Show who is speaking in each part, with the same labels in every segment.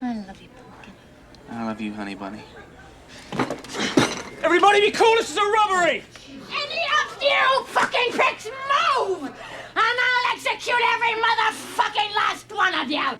Speaker 1: I love you, Pumpkin.
Speaker 2: I love you, honey bunny.
Speaker 3: Everybody be cool, this is a robbery!
Speaker 1: Any of you fucking pricks move! And I'll execute every motherfucking last one of you!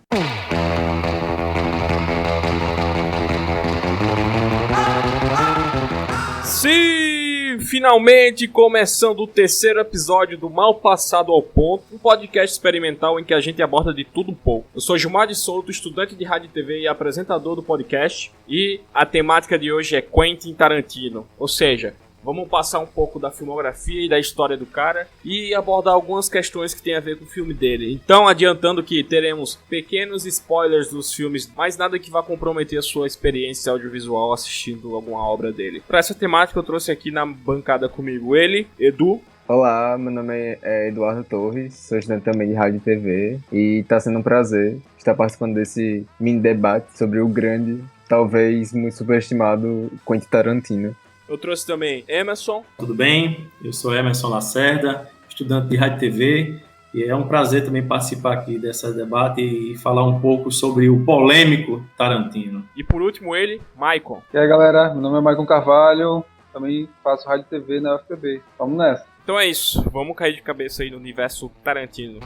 Speaker 3: Sim, finalmente começando o terceiro episódio do Mal Passado ao Ponto, um podcast experimental em que a gente aborda de tudo um pouco. Eu sou Gilmar de Souto, estudante de rádio e TV e apresentador do podcast, e a temática de hoje é Quentin Tarantino, ou seja, vamos passar um pouco da filmografia e da história do cara e abordar algumas questões que tem a ver com o filme dele. Então, adiantando que teremos pequenos spoilers dos filmes, mas nada que vá comprometer a sua experiência audiovisual assistindo alguma obra dele. Para essa temática, eu trouxe aqui na bancada comigo ele, Edu.
Speaker 4: Olá, meu nome é Eduardo Torres, sou estudante também de rádio e TV e tá sendo um prazer estar participando desse mini debate sobre o grande, talvez muito superestimado Quentin Tarantino.
Speaker 3: Eu trouxe também Emerson.
Speaker 5: Tudo bem? Eu sou Emerson Lacerda, estudante de Rádio e TV, e é um prazer também participar aqui desse debate e falar um pouco sobre o polêmico Tarantino.
Speaker 3: E por último ele, Maicon.
Speaker 6: E aí galera, meu nome é Maicon Carvalho, também faço Rádio e TV na UFPB. Vamos nessa.
Speaker 3: Então é isso, vamos cair de cabeça aí no universo Tarantino.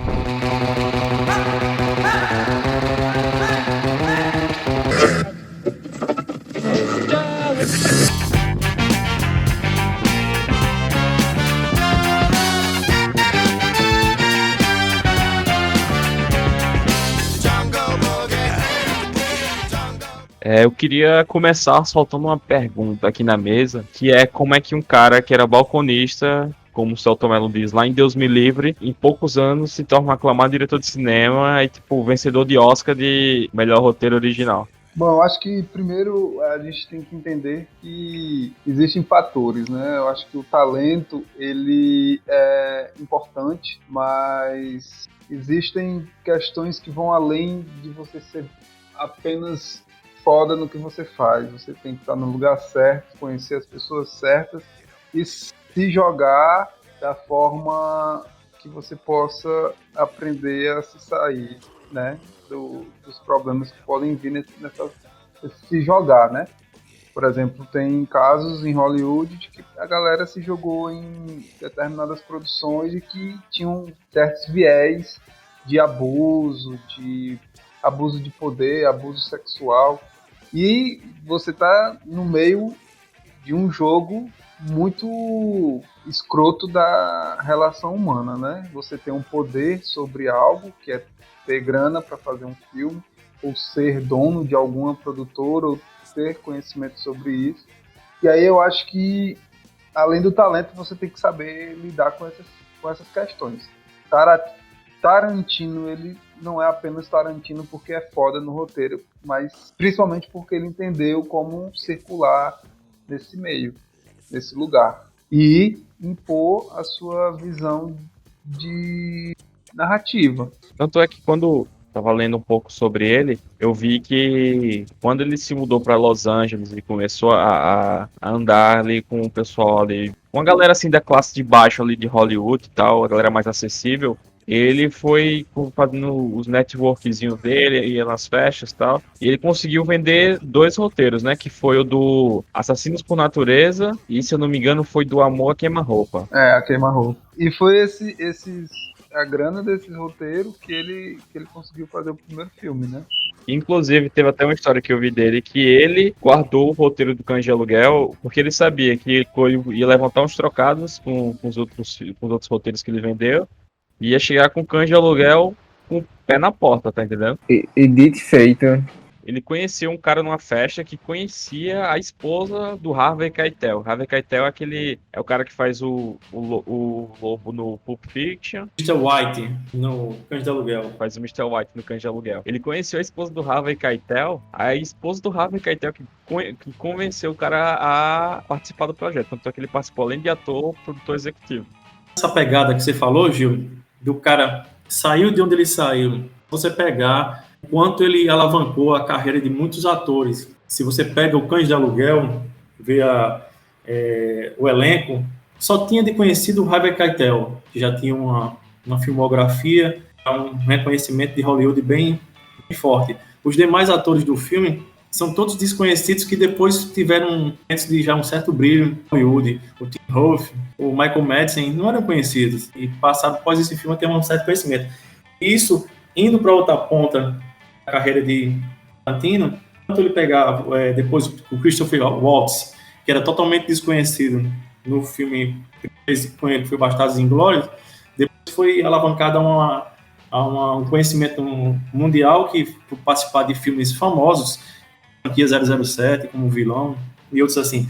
Speaker 7: Eu queria começar soltando uma pergunta aqui na mesa, que é como é que um cara que era balconista, como o Celton Mello diz, lá em Deus Me Livre, em poucos anos se torna um aclamado diretor de cinema e, vencedor de Oscar de melhor roteiro original.
Speaker 6: Bom, eu acho que primeiro a gente tem que entender que existem fatores, né? Eu acho que o talento, ele é importante, mas existem questões que vão além de você ser apenas foda no que você faz. Você tem que estar no lugar certo, conhecer as pessoas certas e se jogar da forma que você possa aprender a se sair, né, dos problemas que podem vir nessa se jogar, né? Por exemplo, tem casos em Hollywood de que a galera se jogou em determinadas produções e que tinham certos viés de abuso de poder, abuso sexual. E você tá no meio de um jogo muito escroto da relação humana, né? Você tem um poder sobre algo, que é ter grana para fazer um filme, ou ser dono de alguma produtora, ou ter conhecimento sobre isso. E aí eu acho que, além do talento, você tem que saber lidar com essas questões. Tarantino, ele não é apenas Tarantino porque é foda no roteiro, mas principalmente porque ele entendeu como circular nesse meio, nesse lugar, e impor a sua visão de narrativa.
Speaker 7: Tanto é que quando estava lendo um pouco sobre ele, eu vi que quando ele se mudou para Los Angeles e começou a andar ali com o pessoal ali, uma galera assim da classe de baixo ali de Hollywood e tal, a galera mais acessível, ele foi fazendo os networkzinhos dele, ia nas festas e tal, e ele conseguiu vender 2 roteiros, né, que foi o do Assassinos por Natureza e, se eu não me engano, foi do Amor a Queima-Roupa.
Speaker 6: A Queima-Roupa. E foi a grana desses roteiros que ele conseguiu fazer o primeiro filme, né?
Speaker 7: Inclusive, teve até uma história que eu vi dele, que ele guardou o roteiro do Cães de Aluguel, porque ele sabia que ele ia levantar uns trocados com os outros roteiros que ele vendeu, e ia chegar com Cães de Aluguel com o pé na porta, tá entendendo?
Speaker 4: E dito e feito.
Speaker 7: Ele conheceu um cara numa festa que conhecia a esposa do Harvey Keitel. Harvey Keitel é o cara que faz o lobo no Pulp Fiction.
Speaker 5: Mr. White no Cães de Aluguel.
Speaker 7: Faz o Mr. White no Cães de Aluguel. Ele conheceu a esposa do Harvey Keitel, a esposa do Harvey Keitel que convenceu o cara a participar do projeto. Tanto é que ele participou além de ator, produtor executivo.
Speaker 5: Essa pegada que você falou, Gil, do cara saiu de onde ele saiu, você pegar quanto ele alavancou a carreira de muitos atores. Se você pega o Cães de Aluguel, vê o elenco, só tinha de conhecido o Harvey Keitel, que já tinha uma filmografia, um reconhecimento de Hollywood bem forte. Os demais atores do filme são todos desconhecidos que depois tiveram, antes de já um certo brilho, o Hollywood, o Tim Hoff, o Michael Madsen, não eram conhecidos. E passaram após esse filme a ter um certo conhecimento. Isso, indo para outra ponta da carreira de Tarantino, quando ele pegava depois o Christopher Waltz, que era totalmente desconhecido no filme que fez com ele, foi Bastardos Inglórios, depois foi alavancado a um conhecimento mundial que por participar de filmes famosos, franquia 007 como vilão e outros assim.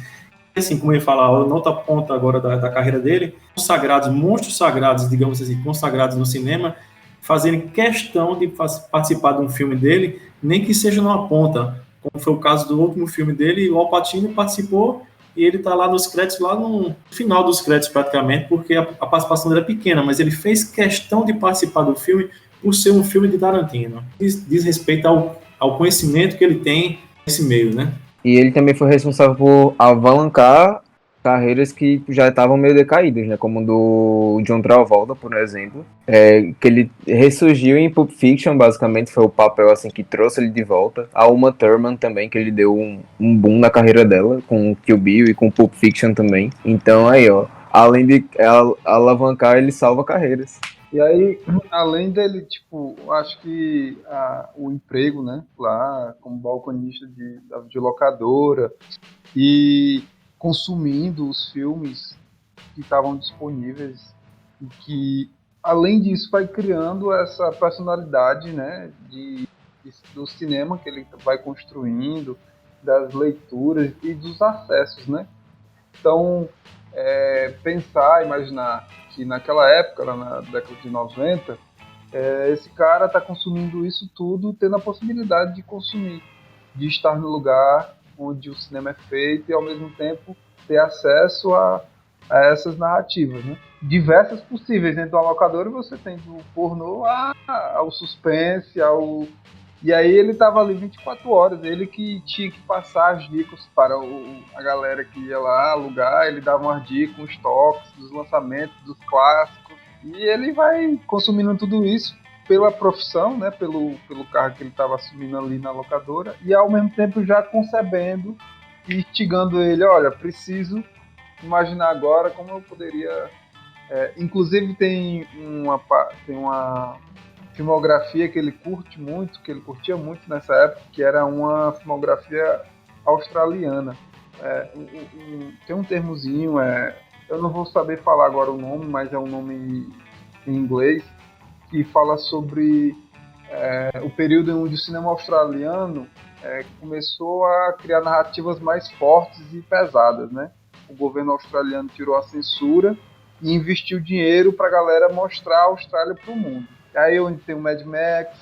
Speaker 5: Assim, como eu ia falar, outra ponta agora da carreira dele, consagrados, monstros sagrados, digamos assim, consagrados no cinema, fazerem questão de participar de um filme dele, nem que seja numa ponta, como foi o caso do último filme dele, o Al Pacino participou e ele está lá nos créditos, lá no final dos créditos praticamente, porque a participação dele é pequena, mas ele fez questão de participar do filme por ser um filme de Tarantino. Diz respeito ao conhecimento que ele tem nesse meio, né?
Speaker 4: E ele também foi responsável por alavancar carreiras que já estavam meio decaídas, né? Como do John Travolta, por exemplo, que ele ressurgiu em Pulp Fiction, basicamente foi o papel assim que trouxe ele de volta. A Uma Thurman também, que ele deu um boom na carreira dela, com Kill Bill e com Pulp Fiction também. Então aí, ó, além de alavancar, ele salva carreiras.
Speaker 6: E aí, além dele, tipo, acho que o emprego, né, lá como balconista de locadora e consumindo os filmes que estavam disponíveis e que, além disso, vai criando essa personalidade, né, do cinema que ele vai construindo, das leituras e dos acessos, né. Então, imaginar que naquela época, lá na década de 90, esse cara está consumindo isso tudo, tendo a possibilidade de consumir, de estar no lugar onde o cinema é feito e, ao mesmo tempo, ter acesso a essas narrativas, né? Diversas possíveis. Dentro da locadora você tem do pornô ao suspense, E aí ele estava ali 24 horas, ele que tinha que passar as dicas para a galera que ia lá alugar, ele dava umas dicas, uns toques dos lançamentos, dos clássicos, e ele vai consumindo tudo isso pela profissão, né, pelo cargo que ele estava assumindo ali na locadora, e ao mesmo tempo já concebendo e instigando ele, olha, preciso imaginar agora como eu poderia... inclusive tem uma filmografia que ele curtia muito nessa época, que era uma filmografia australiana. Tem um termozinho, eu não vou saber falar agora o nome, mas é um nome em inglês, que fala sobre o período em onde o cinema australiano começou a criar narrativas mais fortes e pesadas, né? O governo australiano tirou a censura e investiu dinheiro para a galera mostrar a Austrália para o mundo. Aí onde tem o Mad Max,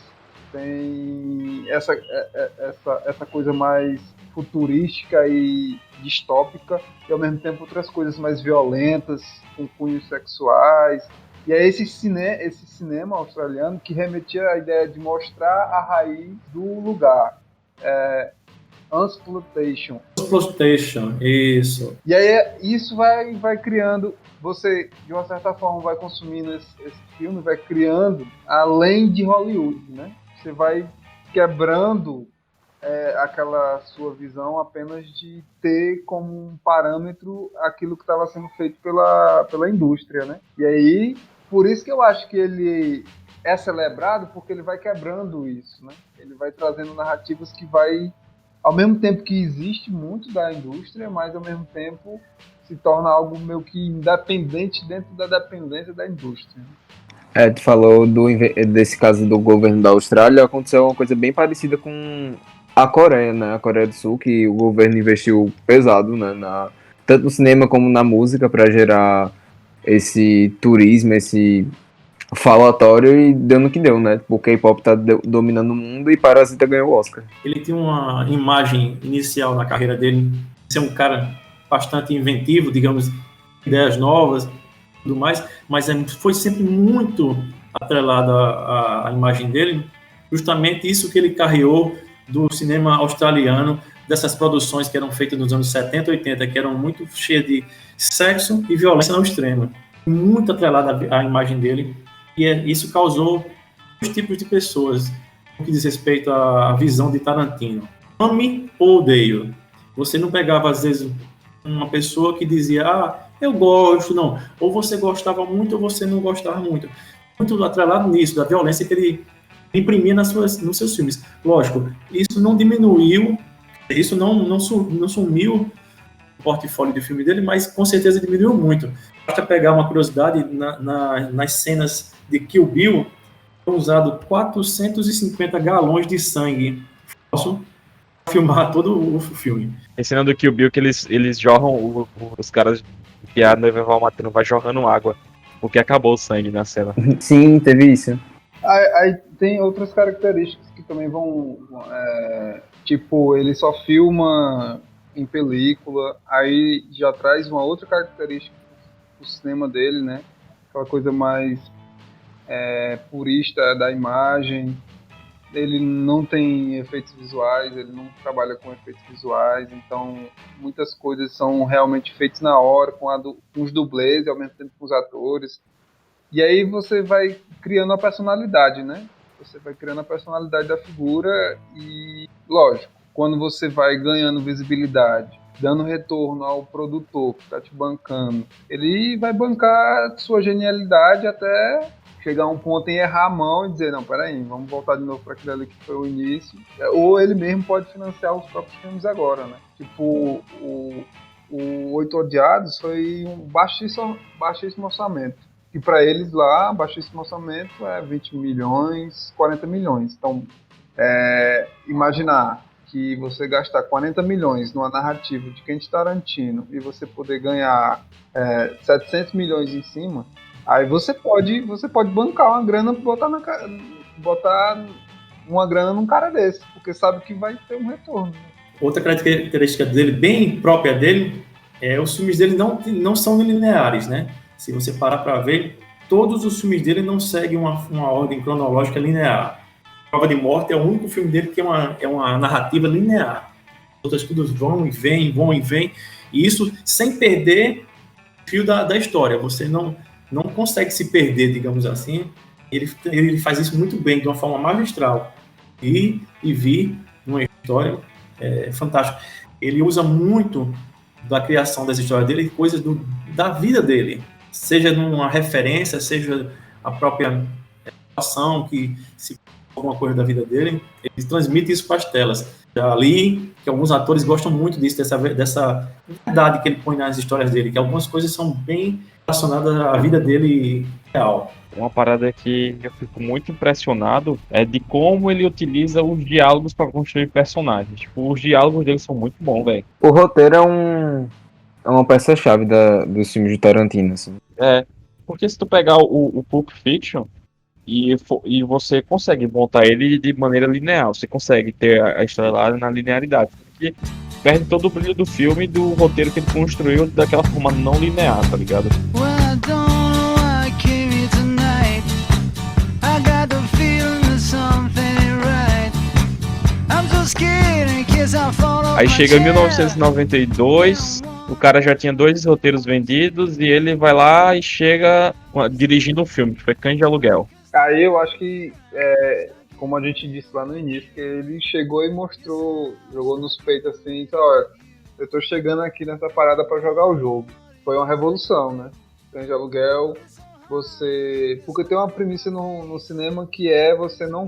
Speaker 6: tem essa coisa mais futurística e distópica, e ao mesmo tempo outras coisas mais violentas, com cunhos sexuais. E é esse cinema australiano que remetia à ideia de mostrar a raiz do lugar. Unsploitation.
Speaker 5: Unsploitation, isso.
Speaker 6: E aí isso vai criando, você de uma certa forma vai consumindo esse filme, vai criando além de Hollywood, né? Você vai quebrando aquela sua visão apenas de ter como um parâmetro aquilo que estava sendo feito pela indústria, né? E aí, por isso que eu acho que ele é celebrado, porque ele vai quebrando isso, né? Ele vai trazendo narrativas que vai, ao mesmo tempo que existe muito da indústria, mas ao mesmo tempo se torna algo meio que independente dentro da dependência da indústria.
Speaker 4: Tu falou desse caso do governo da Austrália, aconteceu uma coisa bem parecida com a Coreia, né? A Coreia do Sul, que o governo investiu pesado, né? Tanto no cinema como na música, para gerar esse turismo, esse falatório, e deu no que deu, né? O K-pop tá dominando o mundo e Parasita ganhou o Oscar.
Speaker 5: Ele tinha uma imagem inicial na carreira dele, ser um cara bastante inventivo, digamos, ideias novas, tudo mais, mas foi sempre muito atrelado à imagem dele, justamente isso que ele carreou do cinema australiano, dessas produções que eram feitas nos anos 70 e 80, que eram muito cheias de sexo e violência ao extremo, muito atrelada à imagem dele, e isso causou dois tipos de pessoas. no que diz respeito à visão de Tarantino. Ame ou odeio. Você não pegava, às vezes, uma pessoa que dizia, eu gosto, não. Ou você gostava muito ou você não gostava muito. Muito atrelado nisso, da violência que ele imprimia nos seus filmes. Lógico, isso não diminuiu, isso não sumiu o portfólio de filme dele, mas com certeza diminuiu muito. Basta pegar uma curiosidade, nas cenas de Kill Bill, foram usados 450 galões de sangue. Posso filmar todo o filme.
Speaker 7: Ensinando o Kill Bill que eles jorram, os caras que a noiva vai matando, vai jorrando água, porque acabou o sangue na cena.
Speaker 4: Sim, teve isso.
Speaker 6: Aí tem outras características que também vão... tipo, ele só filma em película, aí já traz uma outra característica do cinema dele, né? Aquela coisa mais purista da imagem. Ele não tem efeitos visuais, ele não trabalha com efeitos visuais, então muitas coisas são realmente feitas na hora, com os dublês e ao mesmo tempo com os atores. E aí você vai criando a personalidade, né? Você vai criando a personalidade da figura e, lógico, quando você vai ganhando visibilidade, dando retorno ao produtor que está te bancando, ele vai bancar sua genialidade até chegar a um ponto em errar a mão e dizer, não, peraí, vamos voltar de novo para aquilo ali que foi o início. Ou ele mesmo pode financiar os próprios filmes agora, né? Tipo, o Oito Odiados foi um baixíssimo orçamento. E para eles lá, baixíssimo orçamento é 20 milhões, 40 milhões. Então, imaginar que você gastar 40 milhões numa narrativa de Quentin Tarantino e você poder ganhar 700 milhões em cima, aí você pode bancar uma grana, botar uma grana num cara desse, porque sabe que vai ter um retorno.
Speaker 5: Outra característica dele, bem própria dele, os filmes dele não são lineares, né? Se você parar para ver, todos os filmes dele não seguem uma ordem cronológica linear. Prova de Morte é o único filme dele que é uma narrativa linear. Outras todas vão e vêm, e isso sem perder o fio da história. Você não consegue se perder, digamos assim. Ele faz isso muito bem, de uma forma magistral. E vir numa história fantástica. Ele usa muito da criação das histórias dele, coisas da vida dele. Seja numa referência, seja a própria ação, que se alguma coisa da vida dele, ele transmite isso para as telas. Já li que alguns atores gostam muito disso, dessa verdade que ele põe nas histórias dele, que algumas coisas são bem relacionadas à vida dele real.
Speaker 7: Uma parada que eu fico muito impressionado é de como ele utiliza os diálogos para construir personagens. Tipo, os diálogos dele são muito bons, velho.
Speaker 4: O roteiro é uma peça-chave dos filmes de Tarantino, assim.
Speaker 7: Porque se tu pegar o Pulp Fiction e você consegue montar ele de maneira linear, você consegue ter a história lá na linearidade, porque perde todo o brilho do filme e do roteiro que ele construiu daquela forma não linear, tá ligado? Aí chega em 1992, o cara já tinha 2 roteiros vendidos e ele vai lá e chega dirigindo um filme, que foi Cães de Aluguel.
Speaker 6: Aí eu acho que, como a gente disse lá no início, que ele chegou e mostrou, jogou nos peitos assim, então, olha, eu tô chegando aqui nessa parada pra jogar o jogo. Foi uma revolução, né? Cães de Aluguel, porque tem uma premissa no cinema que você não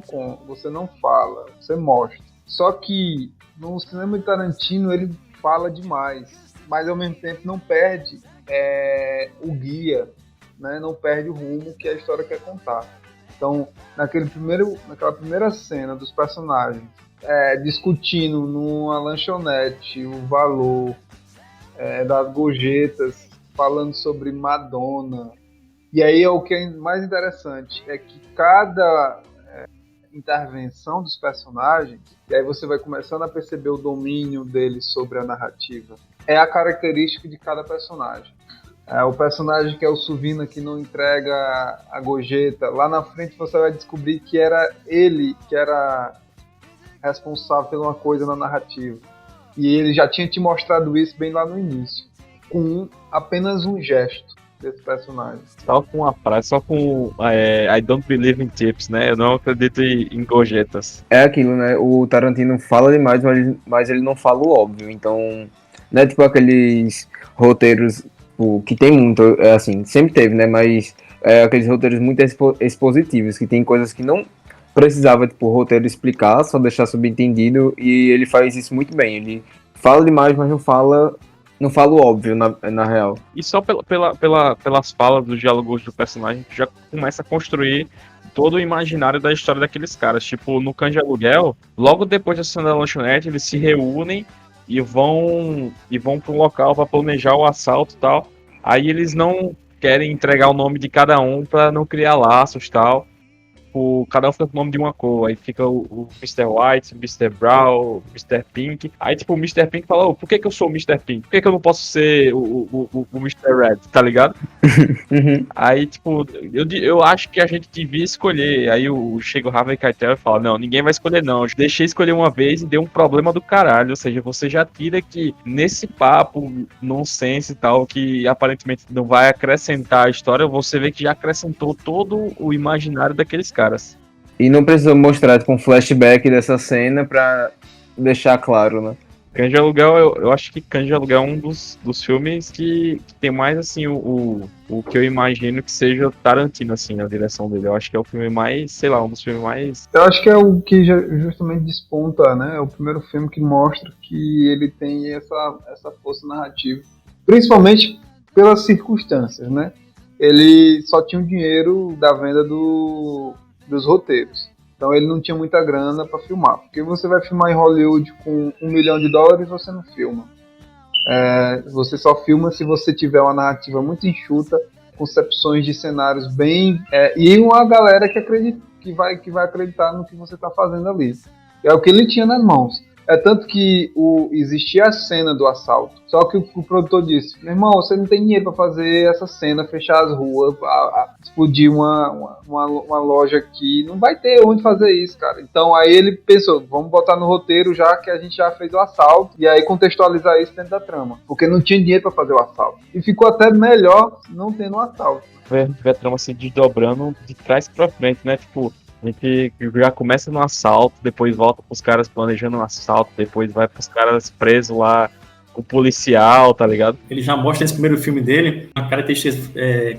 Speaker 6: fala, você mostra. Só que no cinema de Tarantino ele fala demais, mas ao mesmo tempo não perde o guia, né? Não perde o rumo que a história quer contar. Então, naquela primeira cena dos personagens discutindo numa lanchonete o valor das gorjetas, falando sobre Madonna. E aí o que é mais interessante é que cada intervenção dos personagens, e aí você vai começando a perceber o domínio deles sobre a narrativa, é a característica de cada personagem. O personagem que é o Suvina, que não entrega a gorjeta, lá na frente você vai descobrir que era ele que era responsável por uma coisa na narrativa. E ele já tinha te mostrado isso bem lá no início, com apenas um gesto. desse personagem.
Speaker 7: Só com uma frase, só com I don't believe in tips, né? Eu não acredito em gorjetas.
Speaker 4: É aquilo, né? O Tarantino fala demais, mas ele não fala o óbvio. Então, não é tipo aqueles roteiros que tem muito, assim, sempre teve, né? Mas aqueles roteiros muito expositivos, que tem coisas que não precisava, tipo, o roteiro explicar, só deixar subentendido, e ele faz isso muito bem. Ele fala demais, mas não fala o óbvio, na real.
Speaker 7: E só pelas falas dos diálogos do personagem, tu já começa a construir todo o imaginário da história daqueles caras. Tipo, no Cães de Aluguel, logo depois da cena da lanchonete, eles se reúnem e vão pro local para planejar o assalto e tal. Aí eles não querem entregar o nome de cada um para não criar laços e tal. Cada um fica com o nome de uma cor. Aí fica o Mr. White, o Mr. Brown, o Mr. Pink. Aí, tipo, o Mr. Pink fala, por que eu sou o Mr. Pink? Por que eu não posso ser o Mr. Red, tá ligado?
Speaker 4: Uhum.
Speaker 7: Aí, tipo, eu acho que a gente devia escolher. Aí chega o Harvey Keitel e fala, não, ninguém vai escolher não. Eu deixei escolher uma vez e deu um problema do caralho. Ou seja, você já tira que nesse papo nonsense e tal, que aparentemente não vai acrescentar a história, você vê que já acrescentou todo o imaginário daqueles caras.
Speaker 4: E não precisa mostrar, tipo, um flashback dessa cena pra deixar claro, né?
Speaker 7: Cães de Aluguel, eu acho que Cães de Aluguel é um dos filmes que tem mais, assim, o que eu imagino que seja Tarantino, assim, na direção dele. Eu acho que é o filme mais, sei lá, um dos filmes mais...
Speaker 6: Eu acho que é o que justamente desponta, né? É o primeiro filme que mostra que ele tem essa força narrativa. Principalmente pelas circunstâncias, né? Ele só tinha o dinheiro da venda dos roteiros. Então ele não tinha muita grana para filmar. Porque você vai filmar em Hollywood com $1 milhão, você não filma. Você só filma se você tiver uma narrativa muito enxuta, concepções de cenários bem... e uma galera que vai acreditar no que você está fazendo ali. É o que ele tinha nas mãos. É tanto que existia a cena do assalto. Só que o produtor disse, meu irmão, você não tem dinheiro para fazer essa cena, fechar as ruas, explodir uma loja aqui. Não vai ter onde fazer isso, cara. Então aí ele pensou, vamos botar no roteiro já que a gente já fez o assalto. E aí contextualizar isso dentro da trama. Porque não tinha dinheiro para fazer o assalto. E ficou até melhor não tendo o assalto.
Speaker 7: Ver a trama se desdobrando de trás pra frente, né? Tipo... A gente já começa no assalto, depois volta pros caras planejando um assalto, depois vai pros caras presos lá, o policial, tá ligado?
Speaker 5: Ele já mostra nesse primeiro filme dele uma característica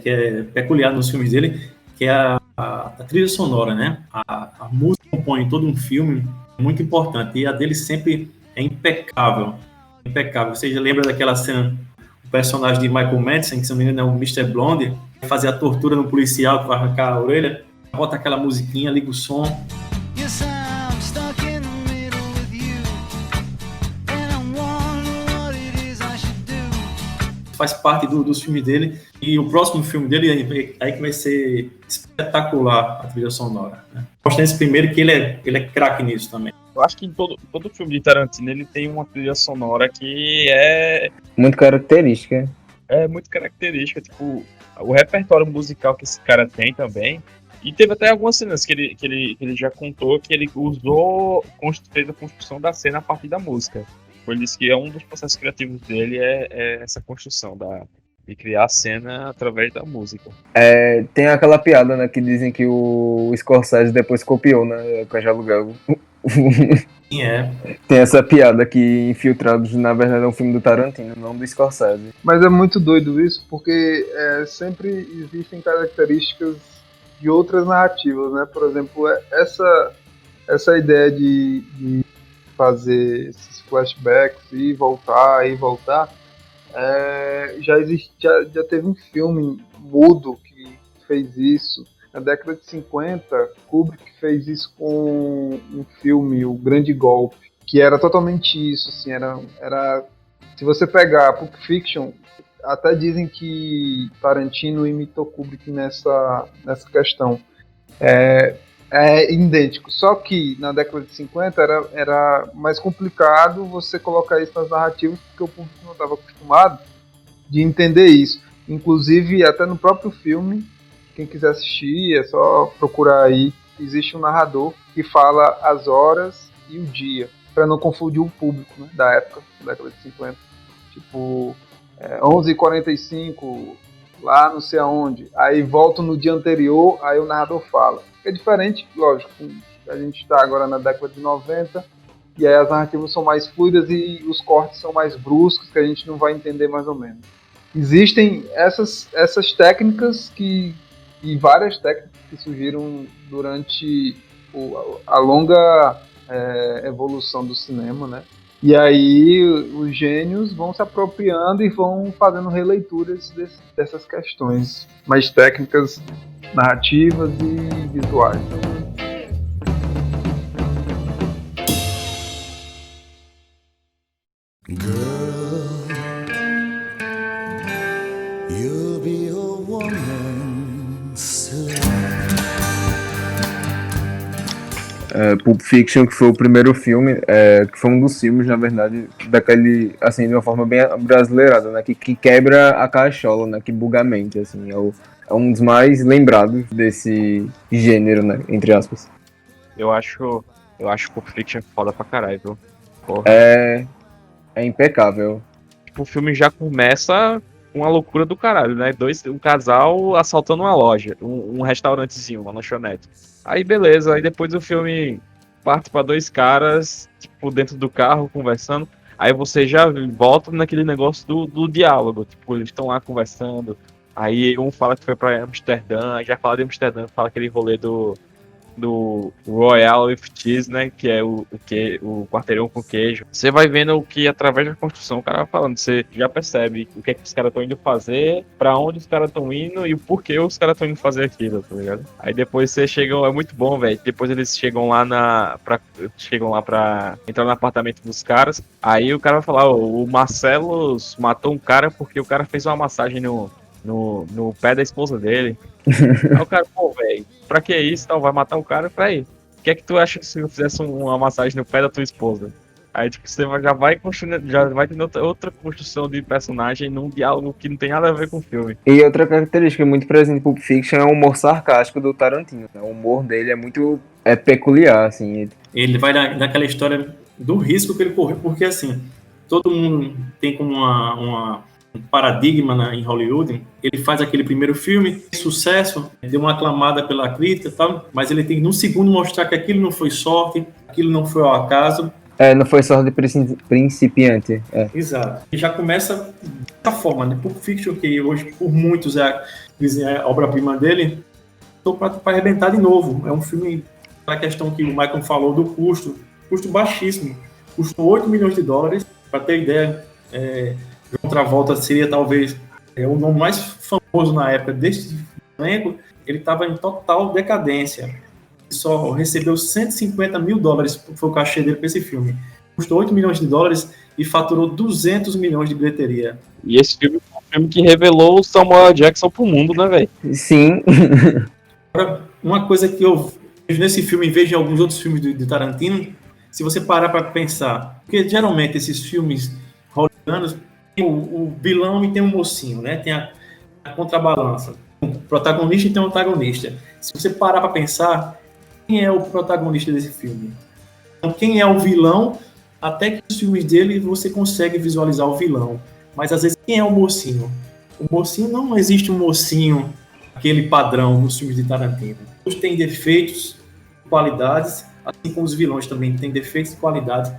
Speaker 5: que é peculiar nos filmes dele, que é a trilha sonora, né? A música que compõe todo um filme é muito importante, e a dele sempre é impecável. Impecável. Você já lembra daquela cena, o personagem de Michael Madsen, que se não me engano é o Mr. Blonde, que fazia a tortura no policial que vai arrancar a orelha? Bota aquela musiquinha, liga o som. Faz parte dos filmes dele. E o próximo filme dele aí que vai ser espetacular, a trilha sonora, né? Gosto desse primeiro que ele é craque nisso também.
Speaker 7: Eu acho que em todo filme de Tarantino ele tem uma trilha sonora que é...
Speaker 4: muito característica.
Speaker 7: É muito característica. Tipo, o repertório musical que esse cara tem também. E teve até algumas cenas que ele já contou que ele fez a construção da cena a partir da música. Ele disse que um dos processos criativos dele é essa construção de criar a cena através da música.
Speaker 4: Tem aquela piada, né, que dizem que o Scorsese depois copiou, né, Cães de Aluguel.
Speaker 5: Sim, é.
Speaker 4: Tem essa piada que Infiltrados, na verdade, é um filme do Tarantino, não do Scorsese.
Speaker 6: Mas é muito doido isso, porque sempre existem características de outras narrativas, né? Por exemplo, essa ideia de fazer esses flashbacks e voltar, já teve um filme mudo que fez isso. Na década de 50, Kubrick fez isso com um filme, O Grande Golpe, que era totalmente isso, assim, era se você pegar Pulp Fiction, até dizem que Tarantino imitou Kubrick nessa questão. É idêntico. Só que na década de 50 era mais complicado você colocar isso nas narrativas, porque o público não estava acostumado de entender isso. Inclusive, até no próprio filme, quem quiser assistir, é só procurar aí. Existe um narrador que fala as horas e o dia, para não confundir o público, né, da época, da década de 50. Tipo... 11h45, lá não sei aonde, aí voltam no dia anterior, aí o narrador fala. É diferente, lógico, a gente está agora na década de 90, e aí as narrativas são mais fluidas e os cortes são mais bruscos, que a gente não vai entender mais ou menos. Existem essas técnicas e várias técnicas que surgiram durante a longa evolução do cinema, né? E aí os gênios vão se apropriando e vão fazendo releituras dessas questões mais técnicas, narrativas e visuais.
Speaker 8: You'll be a woman soon.
Speaker 4: Pulp Fiction, que foi o primeiro filme, que foi um dos filmes, na verdade, daquele, assim, de uma forma bem brasileirada, né, que quebra a caixola, né, que buga a mente, assim, é um dos mais lembrados desse gênero, né, entre aspas.
Speaker 7: Eu acho Pulp Fiction foda pra caralho, viu? Porra.
Speaker 4: É impecável.
Speaker 7: Tipo, o filme já começa com uma loucura do caralho, né? Um casal assaltando uma loja, um restaurantezinho, uma lanchonete. Aí beleza, aí depois o filme parte pra dois caras, tipo, dentro do carro, conversando. Aí você já volta naquele negócio do diálogo. Tipo, eles estão lá conversando. Aí um fala que foi pra Amsterdã, já fala de Amsterdã, fala aquele rolê do Royal with Cheese, né, que é o quarteirão com queijo. Você vai vendo o que, através da construção, o cara vai falando, você já percebe o que é que os caras estão indo fazer, pra onde os caras estão indo e o porquê os caras estão indo fazer aquilo, tá ligado? Aí depois você chega, é muito bom, velho, depois eles chegam lá pra entrar no apartamento dos caras, aí o cara vai falar, o Marcelo matou um cara porque o cara fez uma massagem no pé da esposa dele. Aí o cara, pô, velho, pra que isso? Então, vai matar o cara pra ir. O que é que tu acha se eu fizesse uma massagem no pé da tua esposa? Aí, tipo, você já vai construindo, já vai tendo outra construção de personagem num diálogo que não tem nada a ver com o filme.
Speaker 4: E outra característica muito presente em Pulp Fiction é o humor sarcástico do Tarantino, né? O humor dele é muito peculiar, assim.
Speaker 5: Ele vai naquela história do risco que ele correu, porque, assim, todo mundo tem como um paradigma em Hollywood. Ele faz aquele primeiro filme, sucesso, deu uma aclamada pela crítica, tal, mas ele tem no segundo mostrar que aquilo não foi sorte, aquilo não foi ao acaso.
Speaker 4: Não foi sorte de principiante.
Speaker 5: Exato. E já começa dessa forma, né? Pulp Fiction, que hoje por muitos dizem a obra-prima dele, estou para arrebentar de novo. É um filme, a questão que o Michael falou do custo baixíssimo, custou 8 milhões de dólares, para ter ideia. John Travolta seria talvez o nome mais famoso na época deste elenco. Ele estava em total decadência. Só recebeu $150 mil, foi o cachê dele para esse filme. Custou 8 milhões de dólares e faturou 200 milhões de bilheteria.
Speaker 7: E esse filme foi um filme que revelou o Samuel Jackson pro mundo, né, velho?
Speaker 4: Sim.
Speaker 5: Agora, uma coisa que eu vejo nesse filme, e vejo em alguns outros filmes de Tarantino, se você parar para pensar, porque geralmente esses filmes hollywoodianos o vilão e tem um mocinho, né? Tem a contrabalança. O protagonista e tem o antagonista. Se você parar para pensar, quem é o protagonista desse filme? Então, quem é o vilão? Até que os filmes dele você consegue visualizar o vilão. Mas às vezes, quem é o mocinho? O mocinho, não existe um mocinho, aquele padrão nos filmes de Tarantino. Todos têm defeitos, qualidades, assim como os vilões também têm defeitos e qualidades.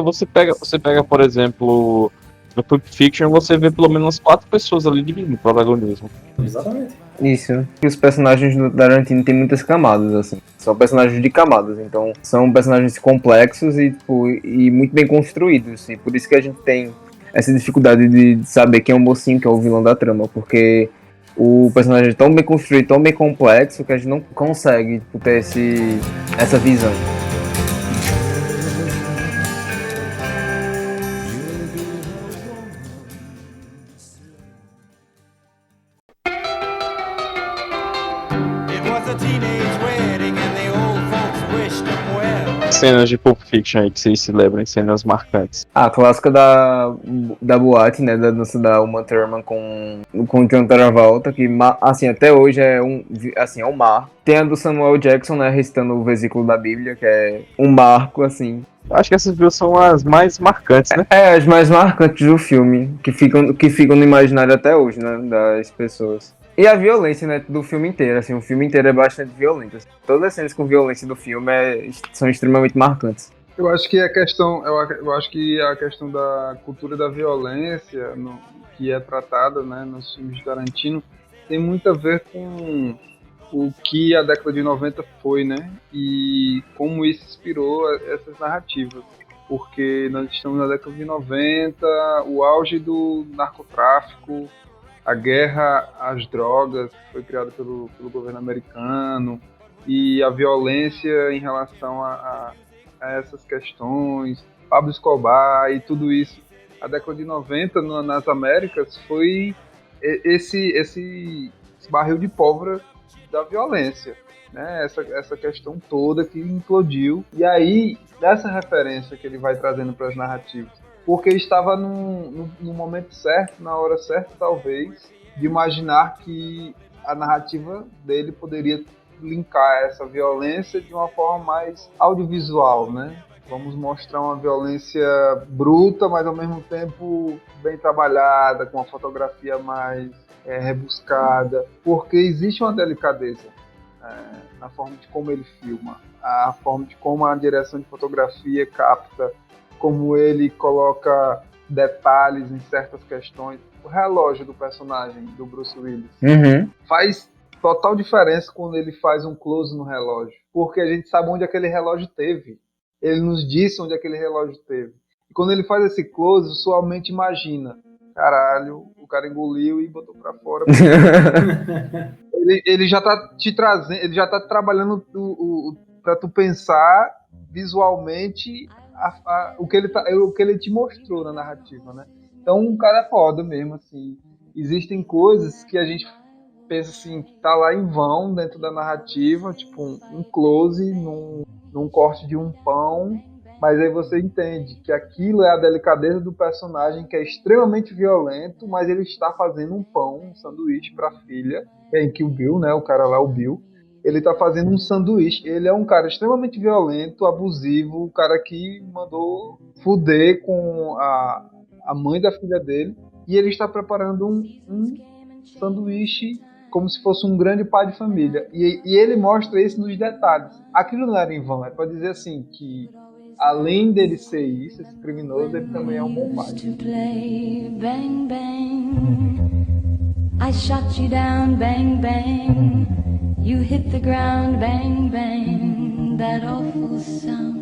Speaker 7: Você pega, por exemplo, no Pulp Fiction, você vê pelo menos 4 pessoas ali dividindo o protagonismo.
Speaker 5: Exatamente.
Speaker 4: Isso. E os personagens do Tarantino têm muitas camadas, assim. São personagens de camadas, então são personagens complexos e muito bem construídos. E por isso que a gente tem essa dificuldade de saber quem é o mocinho, que é o vilão da trama, porque o personagem é tão bem construído, tão bem complexo, que a gente não consegue ter essa visão.
Speaker 7: Cenas de Pulp Fiction aí que vocês se lembram, cenas marcantes.
Speaker 4: A clássica da boate, né, da dança da Uma Thurman com o John Travolta, que assim, até hoje é um marco. Tem a do Samuel Jackson, né, recitando o versículo da Bíblia, que é um marco, assim.
Speaker 7: Acho que essas duas são as mais marcantes, né?
Speaker 4: As mais marcantes do filme, que ficam no imaginário até hoje, né, das pessoas. E a violência, né, do filme inteiro, assim, o filme inteiro é bastante violento. Assim. Todas as cenas com violência do filme são extremamente marcantes.
Speaker 6: Eu acho que eu acho que a questão da cultura da violência que é tratada, né, nos filmes de Tarantino tem muito a ver com o que a década de 90 foi, né? E como isso inspirou essas narrativas. Porque nós estamos na década de 90, o auge do narcotráfico, a guerra às drogas, que foi criada pelo governo americano, e a violência em relação a essas questões, Pablo Escobar e tudo isso. A década de 90 nas Américas foi esse barril de pólvora da violência, né? Essa questão toda que implodiu. E aí, dessa referência que ele vai trazendo para as narrativas, porque estava no momento certo, na hora certa, talvez, de imaginar que a narrativa dele poderia linkar essa violência de uma forma mais audiovisual, né? Vamos mostrar uma violência bruta, mas ao mesmo tempo bem trabalhada, com uma fotografia mais rebuscada, porque existe uma delicadeza na forma de como ele filma, a forma de como a direção de fotografia capta, como ele coloca detalhes em certas questões. O relógio do personagem, do Bruce Willis, faz total diferença quando ele faz um close no relógio, porque a gente sabe onde aquele relógio teve. Ele nos disse onde aquele relógio teve. E quando ele faz esse close, sua mente imagina, caralho, o cara engoliu e botou pra fora. ele já tá te trazendo, ele já tá trabalhando pra tu pensar visualmente o que ele te mostrou na narrativa, né? Então o cara é foda mesmo, assim. Existem coisas que a gente pensa assim, que tá lá em vão dentro da narrativa, tipo um close num corte de um pão, mas aí você entende que aquilo é a delicadeza do personagem, que é extremamente violento, mas ele está fazendo um pão, um sanduíche para a filha, que é em Kill Bill, né? O cara lá, o Bill, ele está fazendo um sanduíche. Ele é um cara extremamente violento, abusivo, o cara que mandou fuder com a mãe da filha dele, e ele está preparando um sanduíche como se fosse um grande pai de família. E ele mostra isso nos detalhes. Aquilo não era em vão, é para dizer assim, que além dele ser isso, esse criminoso, ele também é um bom pai.
Speaker 9: Bang, bang. I shot you down, bang, bang. You hit the ground, bang, bang. That awful sound.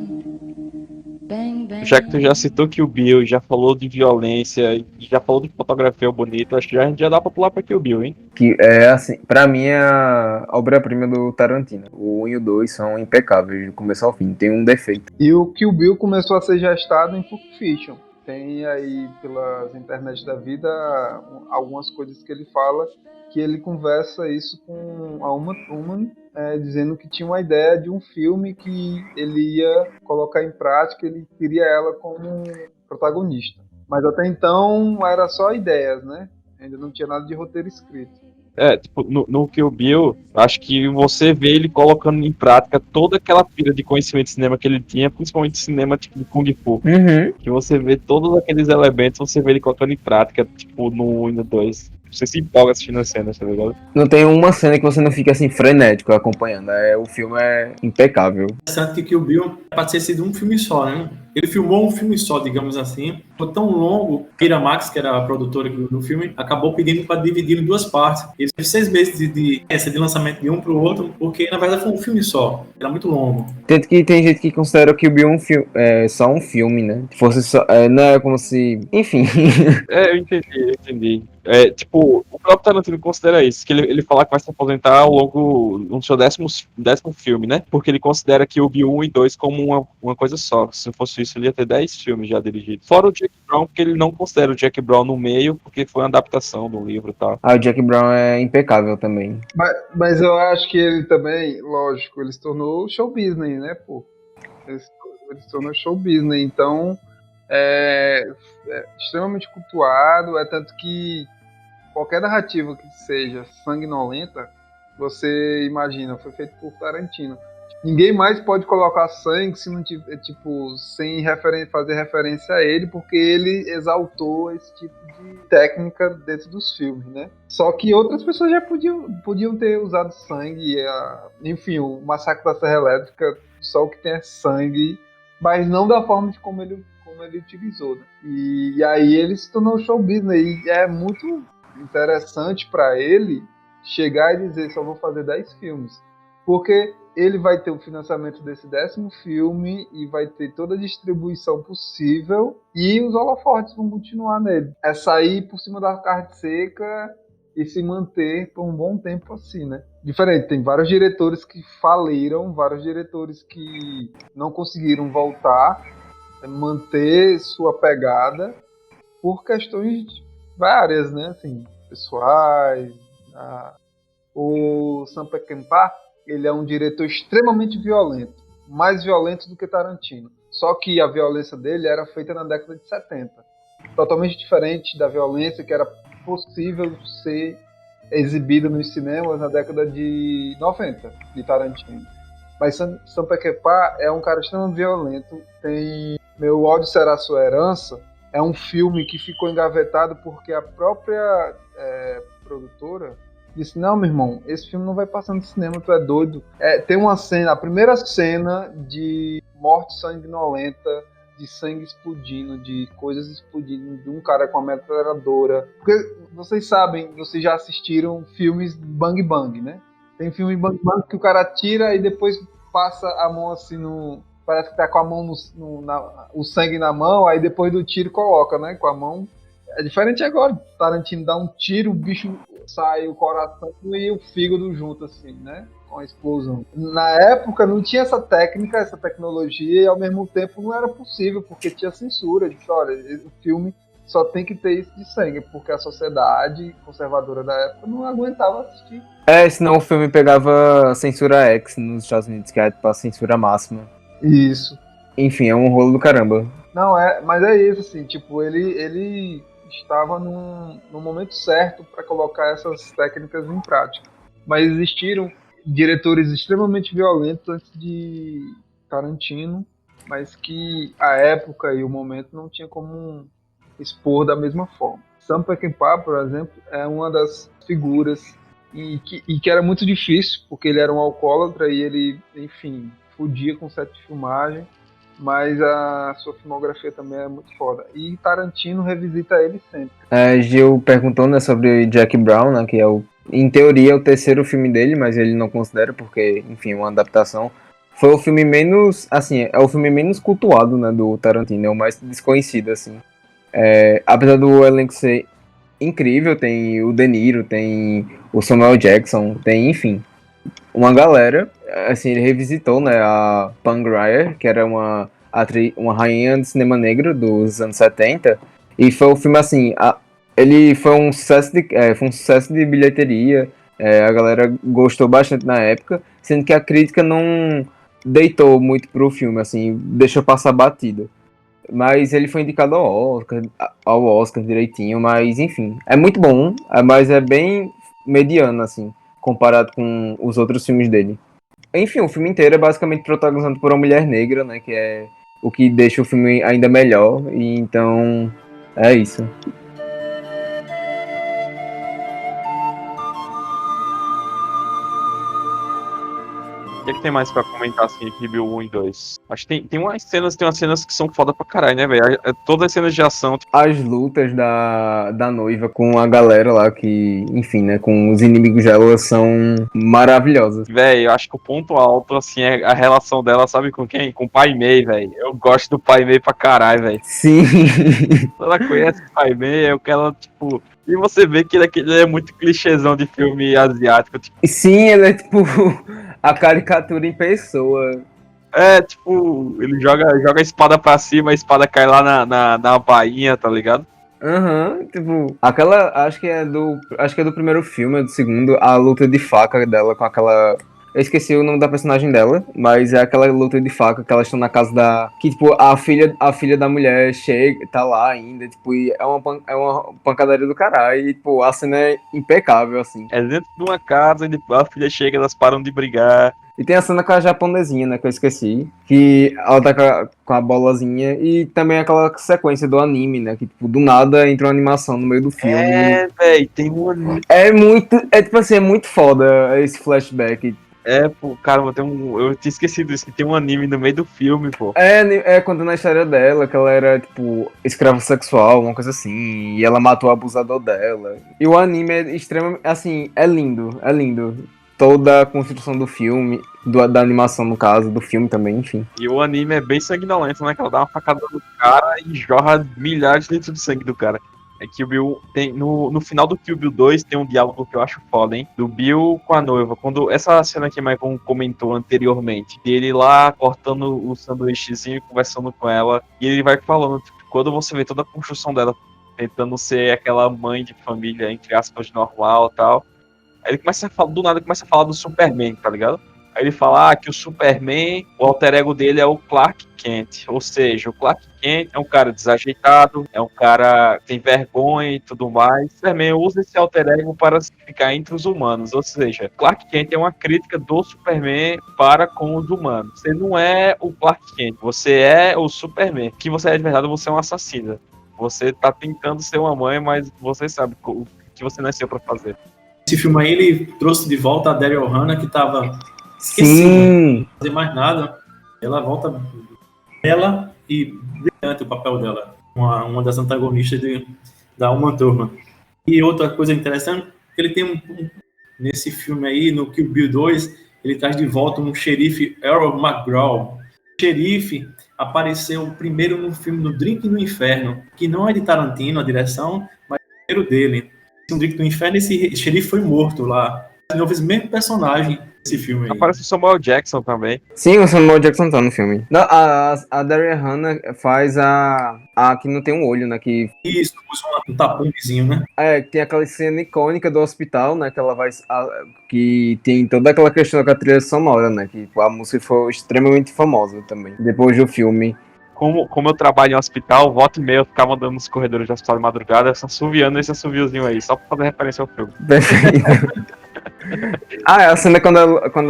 Speaker 9: Bang, bang.
Speaker 7: Já que tu já citou Kill Bill, já falou de violência e já falou de fotografia bonita, acho que a gente já dá pra pular pra Kill Bill, hein?
Speaker 4: Que é assim, pra mim é a obra-prima do Tarantino. O 1 e o 2 são impecáveis do começo ao fim, tem um defeito.
Speaker 6: E o Kill Bill começou a ser gestado em Pulp Fiction. Tem aí pelas internet da vida algumas coisas que ele fala, que ele conversa isso com a Uma Thurman, dizendo que tinha uma ideia de um filme que ele ia colocar em prática, ele queria ela como protagonista. Mas até então era só ideias, né? Ainda não tinha nada de roteiro escrito.
Speaker 7: Tipo, no Kill Bill, acho que você vê ele colocando em prática toda aquela pilha de conhecimento de cinema que ele tinha, principalmente cinema tipo de Kung Fu. Que você vê todos aqueles elementos, você vê ele colocando em prática, tipo, no 1 e no 2. Você se empolga assistindo as cenas, tá ligado?
Speaker 4: Não tem uma cena que você não fica assim frenético acompanhando. O filme é impecável.
Speaker 5: Interessante que Kill Bill pode ter sido um filme só, né? Ele filmou um filme só, digamos assim. Foi tão longo, Miramax, que era a produtora do filme, acabou pedindo para dividir em duas partes. Ele teve 6 meses de lançamento de um para o outro, porque na verdade foi um filme só. Era muito longo.
Speaker 4: Tanto que tem gente que considera que o Bill só um filme, né? Se fosse só, não é como se... Enfim.
Speaker 7: Eu entendi. Tipo, o próprio Tarantino considera isso, que ele fala que vai se aposentar ao longo do seu décimo filme, né? Porque ele considera que o Bill 1 e 2 como uma coisa só. Se fosse isso, ele ia ter 10 filmes já dirigidos. Fora o Jack Brown, porque ele não considera o Jack Brown no meio, porque foi uma adaptação do livro e tal.
Speaker 4: O Jack Brown é impecável também.
Speaker 6: Mas eu acho que ele também, lógico, ele se tornou show business, né, pô? Ele se tornou show business, então é extremamente cultuado, tanto que qualquer narrativa que seja sanguinolenta, você imagina, foi feito por Tarantino. Ninguém mais pode colocar sangue se não tiver, tipo, sem fazer referência a ele, porque ele exaltou esse tipo de técnica dentro dos filmes, né? Só que outras pessoas já podiam ter usado sangue, enfim, o Massacre da Serra Elétrica, só o que tem é sangue, mas não da forma de como ele utilizou, né? E aí ele se tornou show business, e é muito interessante para ele chegar e dizer, só vou fazer 10 filmes, porque ele vai ter o financiamento desse 10º filme e vai ter toda a distribuição possível e os holofotes vão continuar nele. É sair por cima da carne seca e se manter por um bom tempo assim, né? Diferente, tem vários diretores que faliram, vários diretores que não conseguiram voltar, manter sua pegada por questões várias, né? Assim, pessoais. O Sam Peckinpah, ele é um diretor extremamente violento, mais violento do que Tarantino. Só que a violência dele era feita na década de 70. Totalmente diferente da violência que era possível ser exibida nos cinemas na década de 90, de Tarantino. Mas Sam Peckinpah é um cara extremamente violento. Tem Meu Ódio Será Sua Herança, é um filme que ficou engavetado porque a própria produtora disse, não, meu irmão, esse filme não vai passar no cinema, tu é doido. Tem uma cena, a primeira cena de morte sanguinolenta, de sangue explodindo, de coisas explodindo, de um cara com a metralhadora. Porque vocês sabem, vocês já assistiram filmes Bang Bang, né? Tem filme Bang Bang que o cara tira e depois passa a mão assim no... Parece que tá com a mão o sangue na mão, aí depois do tiro coloca, né? Com a mão. É diferente agora. Tarantino dá um tiro, o bicho sai o coração e o fígado junto, assim, né? Com a explosão. Na época não tinha essa técnica, essa tecnologia, e ao mesmo tempo não era possível, porque tinha censura. Disse, olha, o filme só tem que ter isso de sangue, porque a sociedade conservadora da época não aguentava assistir.
Speaker 4: Senão o filme pegava censura X nos Estados Unidos, que é tipo a censura máxima.
Speaker 6: Isso.
Speaker 4: Enfim, é um rolo do caramba.
Speaker 6: Não, mas é isso, assim, tipo, ele estava no momento certo para colocar essas técnicas em prática. Mas existiram diretores extremamente violentos antes de Tarantino, mas que a época e o momento não tinha como expor da mesma forma. Sam Peckinpah, por exemplo, é uma das figuras e que era muito difícil, porque ele era um alcoólatra e ele, enfim, fudia com set de filmagem, mas a sua filmografia também é muito foda. E Tarantino revisita ele sempre.
Speaker 4: Gil perguntou, né, sobre Jack Brown, né, que em teoria é o terceiro filme dele, mas ele não considera porque, enfim, é uma adaptação. Foi o filme menos, assim, é o filme menos cultuado, né, do Tarantino, é o mais desconhecido, assim. Apesar do elenco ser incrível, tem o De Niro, tem o Samuel Jackson, tem, enfim, uma galera. Assim, ele revisitou, né, a Pam Grier, que era uma rainha do cinema negro dos anos 70, e foi um filme, assim, ele foi um sucesso de bilheteria, a galera gostou bastante na época, sendo que a crítica não deitou muito pro filme, assim, deixou passar batido. Mas ele foi indicado ao Oscar direitinho, mas enfim, é muito bom, mas é bem mediano, assim, comparado com os outros filmes dele. Enfim, o filme inteiro é basicamente protagonizado por uma mulher negra, né, que é o que deixa o filme ainda melhor, e então é isso.
Speaker 7: O que tem mais pra comentar assim de Bill 1 e 2? Acho que tem umas cenas que são foda pra caralho, né, velho? Todas as cenas de ação.
Speaker 4: As lutas da noiva com a galera lá, que, enfim, né, com os inimigos dela são maravilhosas.
Speaker 7: Velho, eu acho que o ponto alto, assim, é a relação dela, sabe com quem? Com o Pai Mei, velho. Eu gosto do Pai Mei pra caralho, velho.
Speaker 4: Sim.
Speaker 7: Ela conhece o Pai Mei, é o que ela, tipo... E você vê que ele é muito clichêzão de filme asiático. Tipo...
Speaker 4: Sim, ele é tipo a caricatura em pessoa.
Speaker 7: Tipo, ele joga a espada pra cima, a espada cai lá na bainha, tá ligado?
Speaker 4: Tipo, aquela, acho que é do primeiro filme, do segundo, a luta de faca dela com aquela... Eu esqueci o nome da personagem dela, mas é aquela luta de faca que elas estão na casa da... Que, tipo, a filha da mulher chega, tá lá ainda, tipo, e é uma pancadaria do caralho, e, tipo, a cena é impecável, assim.
Speaker 7: É dentro de uma casa, e a filha chega, elas param de brigar,
Speaker 4: E tem a cena com a japonesinha, né, que eu esqueci, que ela tá com a bolazinha, e também aquela sequência do anime, né, que tipo, do nada entra uma animação no meio do filme.
Speaker 7: Véi, tem um.
Speaker 4: Tipo assim, é muito foda esse flashback.
Speaker 7: Pô, caramba, eu tinha esquecido isso, que tem um anime no meio do filme, pô.
Speaker 4: É contando a história dela, que ela era, tipo, escrava sexual, uma coisa assim, e ela matou o abusador dela. E o anime é extremamente, assim, é lindo, é lindo. Toda a construção do filme, da animação, no caso, do filme também, enfim.
Speaker 7: E o anime é bem sanguinolento, né? Que ela dá uma facada no cara e jorra milhares de litros de sangue do cara. É que o Bill tem. No final do Kill Bill 2 tem um diálogo que eu acho foda, hein? Do Bill com a noiva. Quando essa cena que o Michael comentou anteriormente, dele lá cortando o sanduíchezinho e conversando com ela, e ele vai falando, tipo, quando você vê toda a construção dela tentando ser aquela mãe de família, entre aspas, normal e tal. Aí ele começa a falar, do nada começa a falar do Superman, tá ligado? Aí ele fala que o Superman, o alter ego dele é o Clark Kent. Ou seja, o Clark Kent é um cara desajeitado, é um cara que tem vergonha e tudo mais. O Superman usa esse alter ego para ficar entre os humanos. Ou seja, Clark Kent é uma crítica do Superman para com os humanos. Você não é o Clark Kent, você é o Superman. Que você é de verdade, você é um assassino. Você tá tentando ser uma mãe, mas você sabe o que você nasceu para fazer.
Speaker 5: Esse filme aí, ele trouxe de volta a Daryl Hannah, que tava esquecida,
Speaker 4: Sim.
Speaker 5: não fazer mais nada. Ela volta bela e brilhante o papel dela, uma das antagonistas da Uma Turma. E outra coisa interessante, ele tem nesse filme aí, no Kill Bill 2, ele traz de volta um xerife Earl McGraw. O xerife apareceu primeiro no filme No Drink no Inferno, que não é de Tarantino, a direção, mas é o primeiro dele. No Drink no Inferno, esse xerife foi morto lá. De novo, esse mesmo personagem desse filme aí.
Speaker 7: Aparece o Samuel Jackson também.
Speaker 4: Sim, o Samuel Jackson tá no filme. Não, a Daryl Hannah faz a que não tem um olho, né? Que
Speaker 5: Isso, usa um tapumezinho, né?
Speaker 4: tem aquela cena icônica do hospital, né? Que ela vai. Que tem toda aquela questão com a trilha sonora, né? Que a música foi extremamente famosa também. Depois do filme.
Speaker 7: Como eu trabalho em hospital, volta e meia eu ficava andando nos corredores do hospital de madrugada, só assoviando esse assoviozinho aí, só pra fazer referência ao filme.
Speaker 4: Perfeito. A cena quando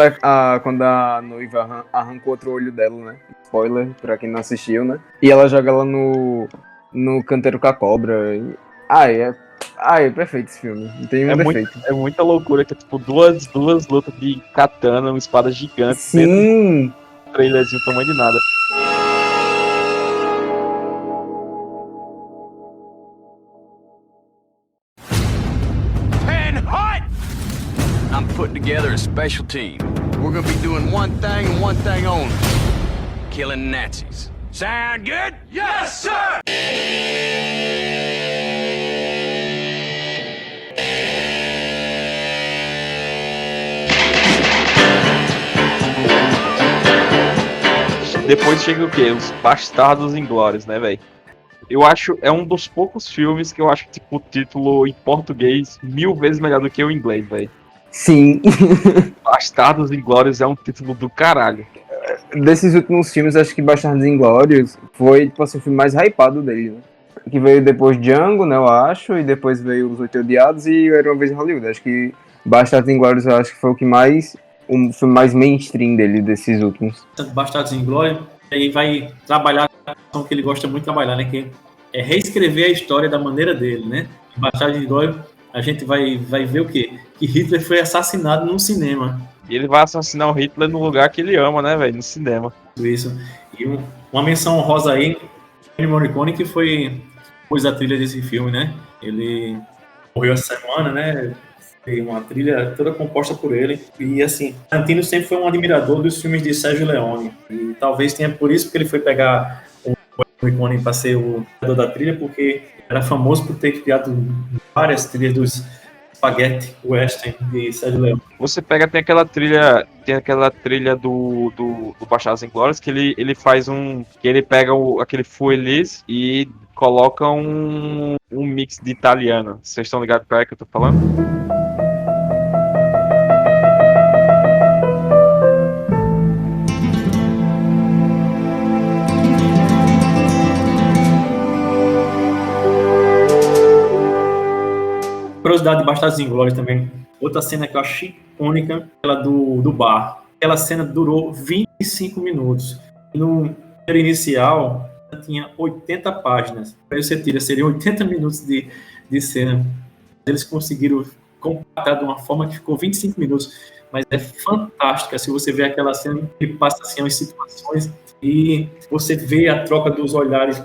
Speaker 4: a noiva arranca outro olho dela, né? Spoiler pra quem não assistiu, né? E ela joga ela no canteiro com a cobra. É perfeito esse filme. Não tem um defeito.
Speaker 7: É muita loucura, que é tipo duas lutas de katana, uma espada gigante.
Speaker 4: Sim!
Speaker 7: Um trailerzinho, tamanho de nada.
Speaker 10: I'm putting together a special team. We're gonna be doing one thing and one thing only. Killing Nazis. Sound good? Yes, sir!
Speaker 7: Depois chega o quê? Os Bastardos Inglórios, né, velho? Eu acho, é um dos poucos filmes que eu acho, tipo, o título em português 1000 vezes melhor do que o inglês, velho.
Speaker 4: Sim.
Speaker 7: Bastardos Inglórios é um título do caralho.
Speaker 4: Desses últimos filmes, acho que Bastardos Inglórios foi, tipo assim, o filme mais hypado dele, né? Que veio depois Django, né, eu acho, e depois veio Os Oito Odiados e Era Uma Vez em Hollywood. Acho que Bastardos Inglórios, eu acho que foi o filme mais mainstream dele, desses últimos.
Speaker 5: Bastardos Inglórios, aí vai trabalhar a questão que ele gosta muito de trabalhar, né? Que é reescrever a história da maneira dele, né? Em Bastardos Inglórios, a gente vai ver o quê? Que Hitler foi assassinado num cinema.
Speaker 7: E ele vai assassinar o Hitler no lugar que ele ama, né, velho? No cinema.
Speaker 5: Isso. E uma menção honrosa aí, Ennio Morricone, que pôs a trilha desse filme, né? Ele morreu essa semana, né? Foi uma trilha toda composta por ele. E, assim, Tarantino sempre foi um admirador dos filmes de Sergio Leone. E talvez tenha por isso que ele foi pegar o Morricone para ser o criador da trilha, porque era famoso por ter criado várias trilhas dos Spaghetti Western de Sergio Leone.
Speaker 7: Você pega, tem aquela trilha do Bastardos Inglórios, que ele faz que ele pega aquele Fuelis e coloca um mix de italiano. Vocês estão ligados para que eu tô falando?
Speaker 5: Curiosidade de Bastardos Inglórios também. Outra cena que eu achei icônica, aquela do bar. aquela cena durou 25 minutos. No primeiro inicial, tinha 80 páginas. Aí você tira, seriam 80 minutos de cena. Eles conseguiram compactar de uma forma que ficou 25 minutos. Mas é fantástica se você vê aquela cena que passa assim, as situações e você vê a troca dos olhares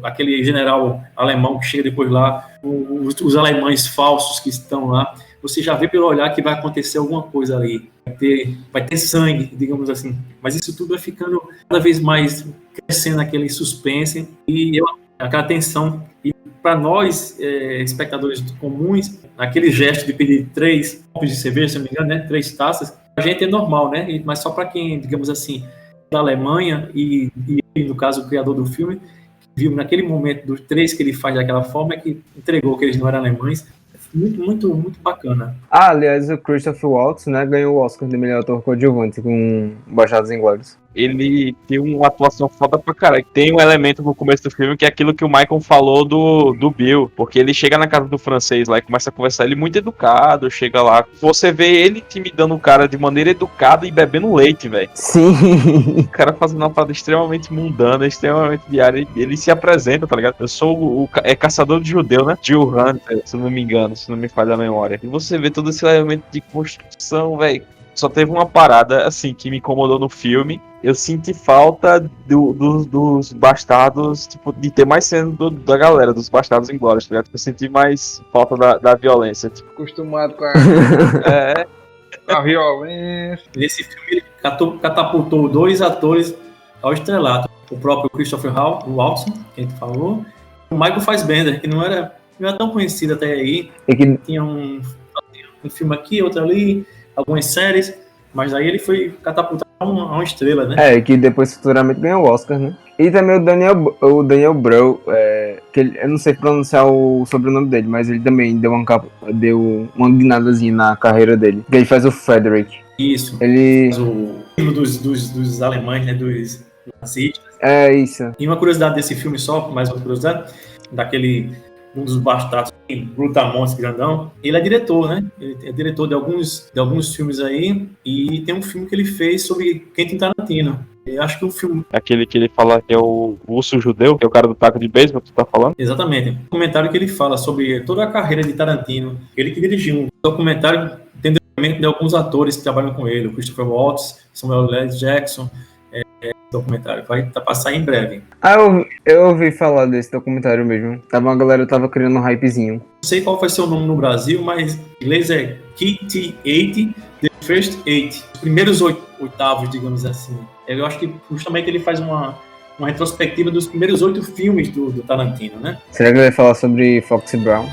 Speaker 5: aquele general alemão que chega depois lá, os alemães falsos que estão lá, você já vê pelo olhar que vai acontecer alguma coisa ali, vai ter sangue, digamos assim, mas isso tudo vai ficando cada vez mais crescendo aquele suspense e aquela tensão, e para nós, espectadores comuns, aquele gesto de pedir 3 copos de cerveja, se não me engano, né, 3 taças, a gente é normal, né, mas só para quem, digamos assim, da Alemanha e no caso o criador do filme, viu naquele momento dos 3 que ele faz daquela forma, que entregou que eles não eram alemães. Muito, muito, muito bacana.
Speaker 4: Aliás, o Christopher Waltz, né, ganhou o Oscar de melhor ator coadjuvante com Bastardos Inglórios.
Speaker 7: Ele tem uma atuação foda pra caralho. Tem um elemento no começo do filme que é aquilo que o Michael falou do Bill. Porque ele chega na casa do francês lá e começa a conversar. Ele muito educado, chega lá. Você vê ele intimidando o cara de maneira educada e bebendo leite, velho.
Speaker 4: Sim.
Speaker 7: O cara fazendo uma parada extremamente mundana, extremamente diária. Ele se apresenta, tá ligado? Eu sou o caçador de judeu, né? Jill Hunter, se não me engano, se não me falha a memória. E você vê todo esse elemento de construção, velho. Só teve uma parada, assim, que me incomodou no filme. Eu senti falta dos bastardos, tipo, de ter mais cena da galera, dos bastardos Inglórios, tá ligado? Eu senti mais falta da violência. Tipo.
Speaker 6: Acostumado com
Speaker 7: a
Speaker 6: violência.
Speaker 5: Nesse filme, ele catapultou 2 atores ao estrelato. O próprio Christopher Waltz, que a gente falou. O Michael Fassbender, que não era tão conhecido até aí. Tinha um filme aqui, outro ali, algumas séries, mas aí ele foi catapultado a uma estrela, né?
Speaker 4: Que depois futuramente ganhou o Oscar, né? E também o Daniel Brühl, que eu não sei pronunciar o sobrenome dele, mas ele também deu uma guinadazinha na carreira dele. Que ele faz o Frederick.
Speaker 5: Isso.
Speaker 4: Ele...
Speaker 5: O filme dos alemães, né? Dos nazistas.
Speaker 4: É, isso.
Speaker 5: E uma curiosidade desse filme só, mais uma curiosidade, um dos bastardos, Brutamontes grandão, ele é diretor, né? Ele é diretor de alguns filmes aí, e tem um filme que ele fez sobre Quentin Tarantino. Eu acho que o filme...
Speaker 7: Aquele que ele fala que é o urso judeu, que é o cara do taco de beisebol que tu tá falando?
Speaker 5: Exatamente. Um documentário que ele fala sobre toda a carreira de Tarantino. Ele que dirigiu um documentário tendo de alguns atores que trabalham com ele, o Christopher Waltz, Samuel L. Jackson, documentário. Vai passar em breve.
Speaker 4: Eu ouvi falar desse documentário mesmo. A galera tava criando um hypezinho.
Speaker 5: Não sei qual vai ser o nome no Brasil, mas em inglês é KT8, The First 8. Os primeiros oitavos, digamos assim. Eu acho que justamente ele faz uma retrospectiva dos primeiros 8 filmes do Tarantino, né?
Speaker 4: Será que ele vai falar sobre Foxy Brown?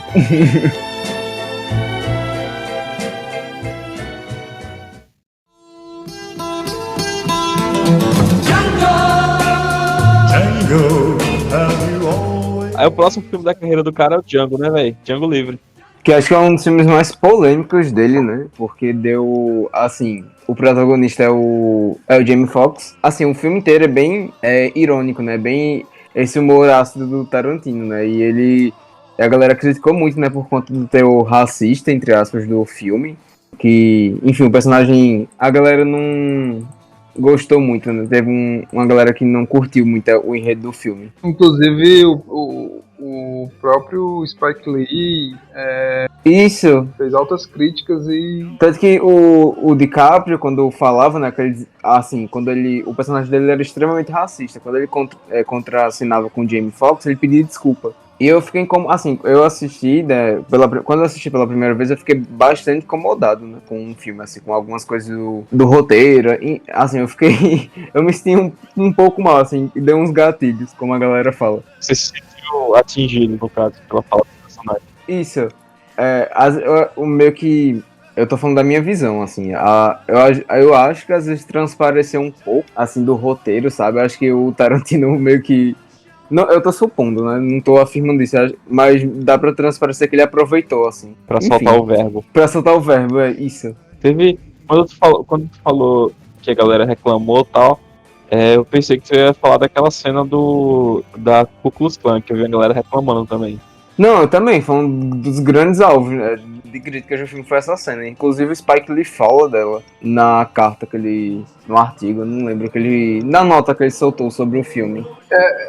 Speaker 7: Aí o próximo filme da carreira do cara é o Django, né, velho? Django Livre.
Speaker 4: Que acho que é um dos filmes mais polêmicos dele, né? Porque deu, assim, o protagonista é o Jamie Foxx. Assim, o filme inteiro é bem irônico, né? Bem esse humor ácido do Tarantino, né? E a galera criticou muito, né? Por conta do teor racista, entre aspas, do filme. Que, enfim, o personagem, a galera não gostou muito, né? Teve uma galera que não curtiu muito o enredo do filme.
Speaker 6: Inclusive, o próprio Spike Lee
Speaker 4: Isso.
Speaker 6: Fez altas críticas e...
Speaker 4: Tanto que o DiCaprio, quando falava, né, quando o personagem dele era extremamente racista. Quando ele contracenava com o Jamie Foxx, ele pedia desculpa. E eu fiquei eu assisti, né, quando eu assisti pela primeira vez, eu fiquei bastante incomodado, né, com o filme, assim, com algumas coisas do roteiro. E, assim, eu me senti um pouco mal, assim, e deu uns gatilhos, como a galera fala.
Speaker 7: Você se sentiu atingido, no caso, pela fala do personagem.
Speaker 4: Isso. O meio que... Eu tô falando da minha visão, assim. Eu acho que às vezes transpareceu um pouco, assim, do roteiro, sabe? Eu acho que o Tarantino meio que... Não, eu tô supondo, né? Não tô afirmando isso, mas dá pra transparecer que ele aproveitou, assim.
Speaker 7: Pra soltar o verbo.
Speaker 4: Pra soltar o verbo, é isso.
Speaker 7: Teve... Quando tu falou que a galera reclamou e tal, eu pensei que você ia falar daquela cena da Ku Klux Klan, que eu vi a galera reclamando também.
Speaker 4: Não, eu também, foi um dos grandes alvos, né, de críticas do filme foi essa cena. Inclusive o Spike Lee fala dela na carta que ele. No artigo, não lembro que ele. Na nota que ele soltou sobre o filme.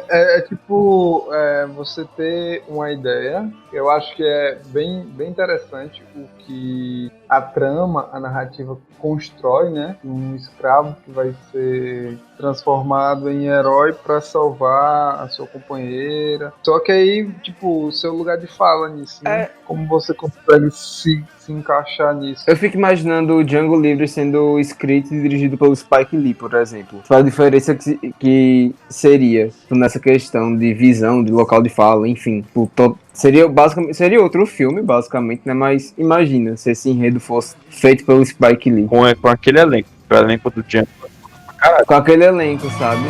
Speaker 6: É tipo você ter uma ideia. Eu acho que é bem interessante o que a trama, a narrativa constrói, né? Um escravo que vai ser transformado em herói para salvar a sua companheira. Só que aí, tipo, o seu lugar de fala nisso, né? Como você consegue se encaixar nisso?
Speaker 4: Eu fico imaginando o Django Livre sendo escrito e dirigido pelo Spike Lee, por exemplo. Qual a diferença que seria nessa questão de visão, de local de fala, enfim. Seria outro filme, basicamente, né? Mas imagina se esse enredo fosse feito pelo Spike Lee.
Speaker 7: Com aquele elenco. O elenco do Django.
Speaker 4: Com aquele elenco, sabe?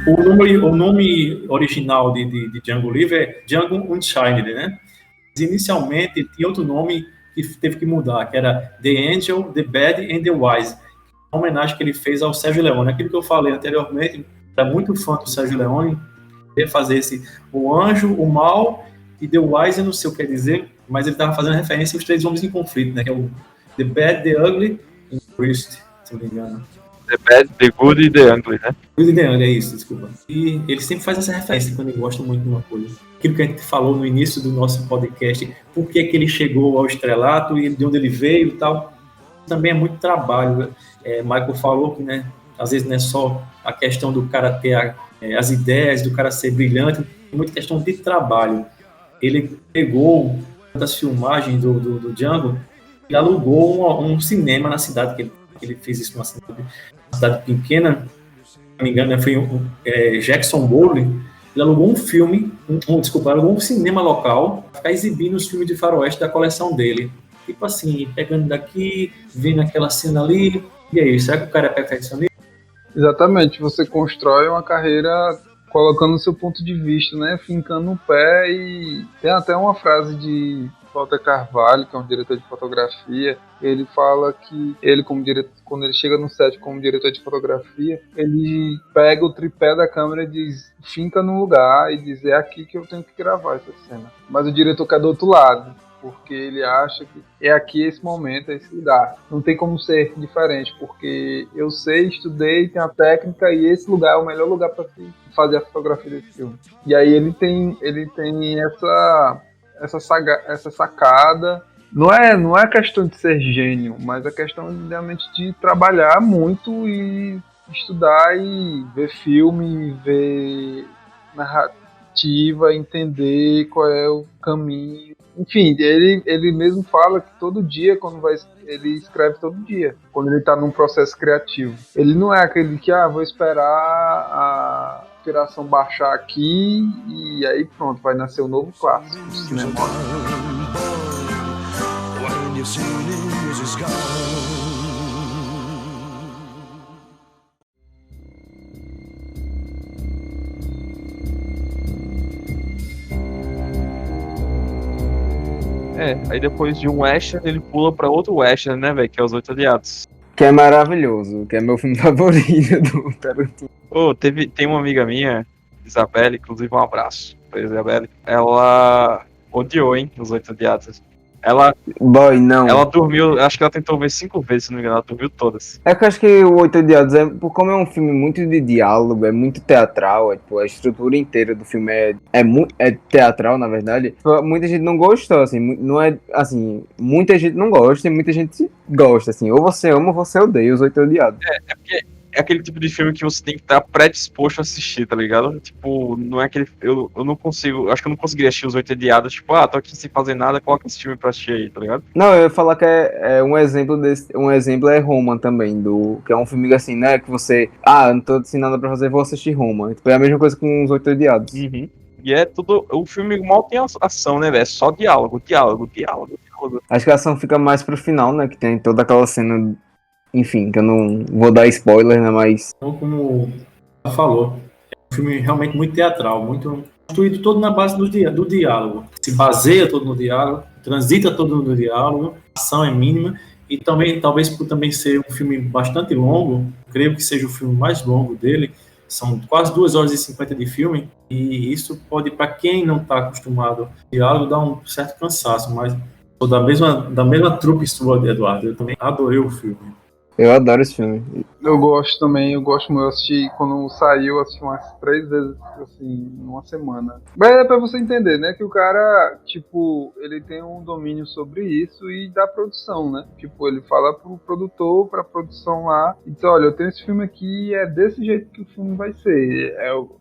Speaker 5: O nome original de Django Livre é Django Unchained, né? Mas inicialmente tinha outro nome que teve que mudar, que era The Angel, The Bad and The Wise. Uma homenagem que ele fez ao Sérgio Leone. Aquilo que eu falei anteriormente, era muito fã do Sérgio Leone, ia fazer o anjo, o mal e The Wise, eu não sei o que quer dizer, mas ele estava fazendo referência aos 3 homens em conflito, né? Que é o The Bad, The Ugly e The Priest, se não me engano.
Speaker 7: The Bad, The Good e The Ugly, né?
Speaker 5: Good e The Ugly, é isso, desculpa. E ele sempre faz essa referência quando ele gosta muito de uma coisa. Aquilo que a gente falou no início do nosso podcast, por que ele chegou ao estrelato e de onde ele veio e tal, também é muito trabalho. Michael falou que, né, às vezes não é só a questão do cara ter as ideias, do cara ser brilhante, é muita questão de trabalho. Ele pegou das filmagens do Django e alugou um cinema na cidade, que ele fez isso numa cidade pequena, se não me engano, foi Jackson Bowling. Ele alugou alugou um cinema local para ficar exibindo os filmes de faroeste da coleção dele. Tipo assim, pegando daqui, vendo aquela cena ali, e aí, será que o cara é perfeccionista?
Speaker 6: Exatamente, você constrói uma carreira colocando o seu ponto de vista, né, fincando o pé, e tem até uma frase de Walter Carvalho, que é um diretor de fotografia, ele fala que ele, como diretor, quando ele chega no set como diretor de fotografia, ele pega o tripé da câmera e diz, finca num lugar e diz, é aqui que eu tenho que gravar essa cena. Mas o diretor quer do outro lado, porque ele acha que é aqui esse momento, é esse lugar. Não tem como ser diferente, porque eu sei, estudei, tenho a técnica e esse lugar é o melhor lugar para se fazer a fotografia desse filme. E aí ele tem essa sacada. Não é questão de ser gênio, mas é questão realmente de trabalhar muito e estudar e ver filme, ver narrativa, entender qual é o caminho. Enfim, ele mesmo fala que todo dia, ele escreve todo dia, quando ele está num processo criativo. Ele não é aquele que, vou esperar a inspiração baixar aqui e aí pronto, vai nascer um novo clássico do cinema.
Speaker 7: Aí depois de um western, ele pula pra outro western, né, velho, que é Os Oito Odiados.
Speaker 4: Que é maravilhoso, que é meu filme favorito do Tarantino.
Speaker 7: Tem uma amiga minha, Isabelle, inclusive um abraço pra Isabelle. Ela odiou, hein, Os Oito Odiados. Ela dormiu, acho que ela tentou ver 5 vezes, se não me engano, ela dormiu todas.
Speaker 4: É que eu acho que o Oito Odiados, como é um filme muito de diálogo, é muito teatral, a estrutura inteira do filme é teatral, na verdade. Muita gente não gostou, assim, não é, assim, muita gente não gosta e muita gente gosta, assim, ou você ama ou você odeia Os Oito Odiados.
Speaker 7: É porque é aquele tipo de filme que você tem que estar predisposto a assistir, tá ligado? Tipo, não é aquele... Eu não consigo... Acho que eu não conseguiria assistir Os Oito Odiados, tipo, tô aqui sem fazer nada, coloca esse filme pra assistir aí, tá ligado?
Speaker 4: Não, eu ia falar que é um exemplo desse... Um exemplo é Roma também, que é um filme assim, né, que você... não tô sem nada pra fazer, vou assistir Roma. Tipo, é a mesma coisa com Os Oito Odiados.
Speaker 7: Uhum. E é tudo... O filme mal tem ação, né, velho? É só diálogo.
Speaker 4: Acho que a ação fica mais pro final, né, que tem toda aquela cena... Enfim, que eu não vou dar spoiler, né, mas...
Speaker 5: Então, como ela falou, é um filme realmente muito teatral, muito construído todo na base do diálogo. Se baseia todo no diálogo, transita todo no diálogo, a ação é mínima E também, talvez por também ser um filme bastante longo, creio que seja o filme mais longo dele, são quase 2 horas e 50 de filme, e isso pode, para quem não está acostumado ao diálogo, dar um certo cansaço, mas sou da mesma trupe sua, Eduardo, eu também adorei o filme.
Speaker 4: Eu adoro esse filme.
Speaker 6: Eu gosto também, eu gosto muito. Eu assisti, quando saiu, eu assisti umas 3 vezes, assim, numa semana. Mas é pra você entender, né, que o cara, tipo, ele tem um domínio sobre isso e da produção, né? Tipo, ele fala pro produtor, pra produção lá, e diz, olha, eu tenho esse filme aqui e é desse jeito que o filme vai ser.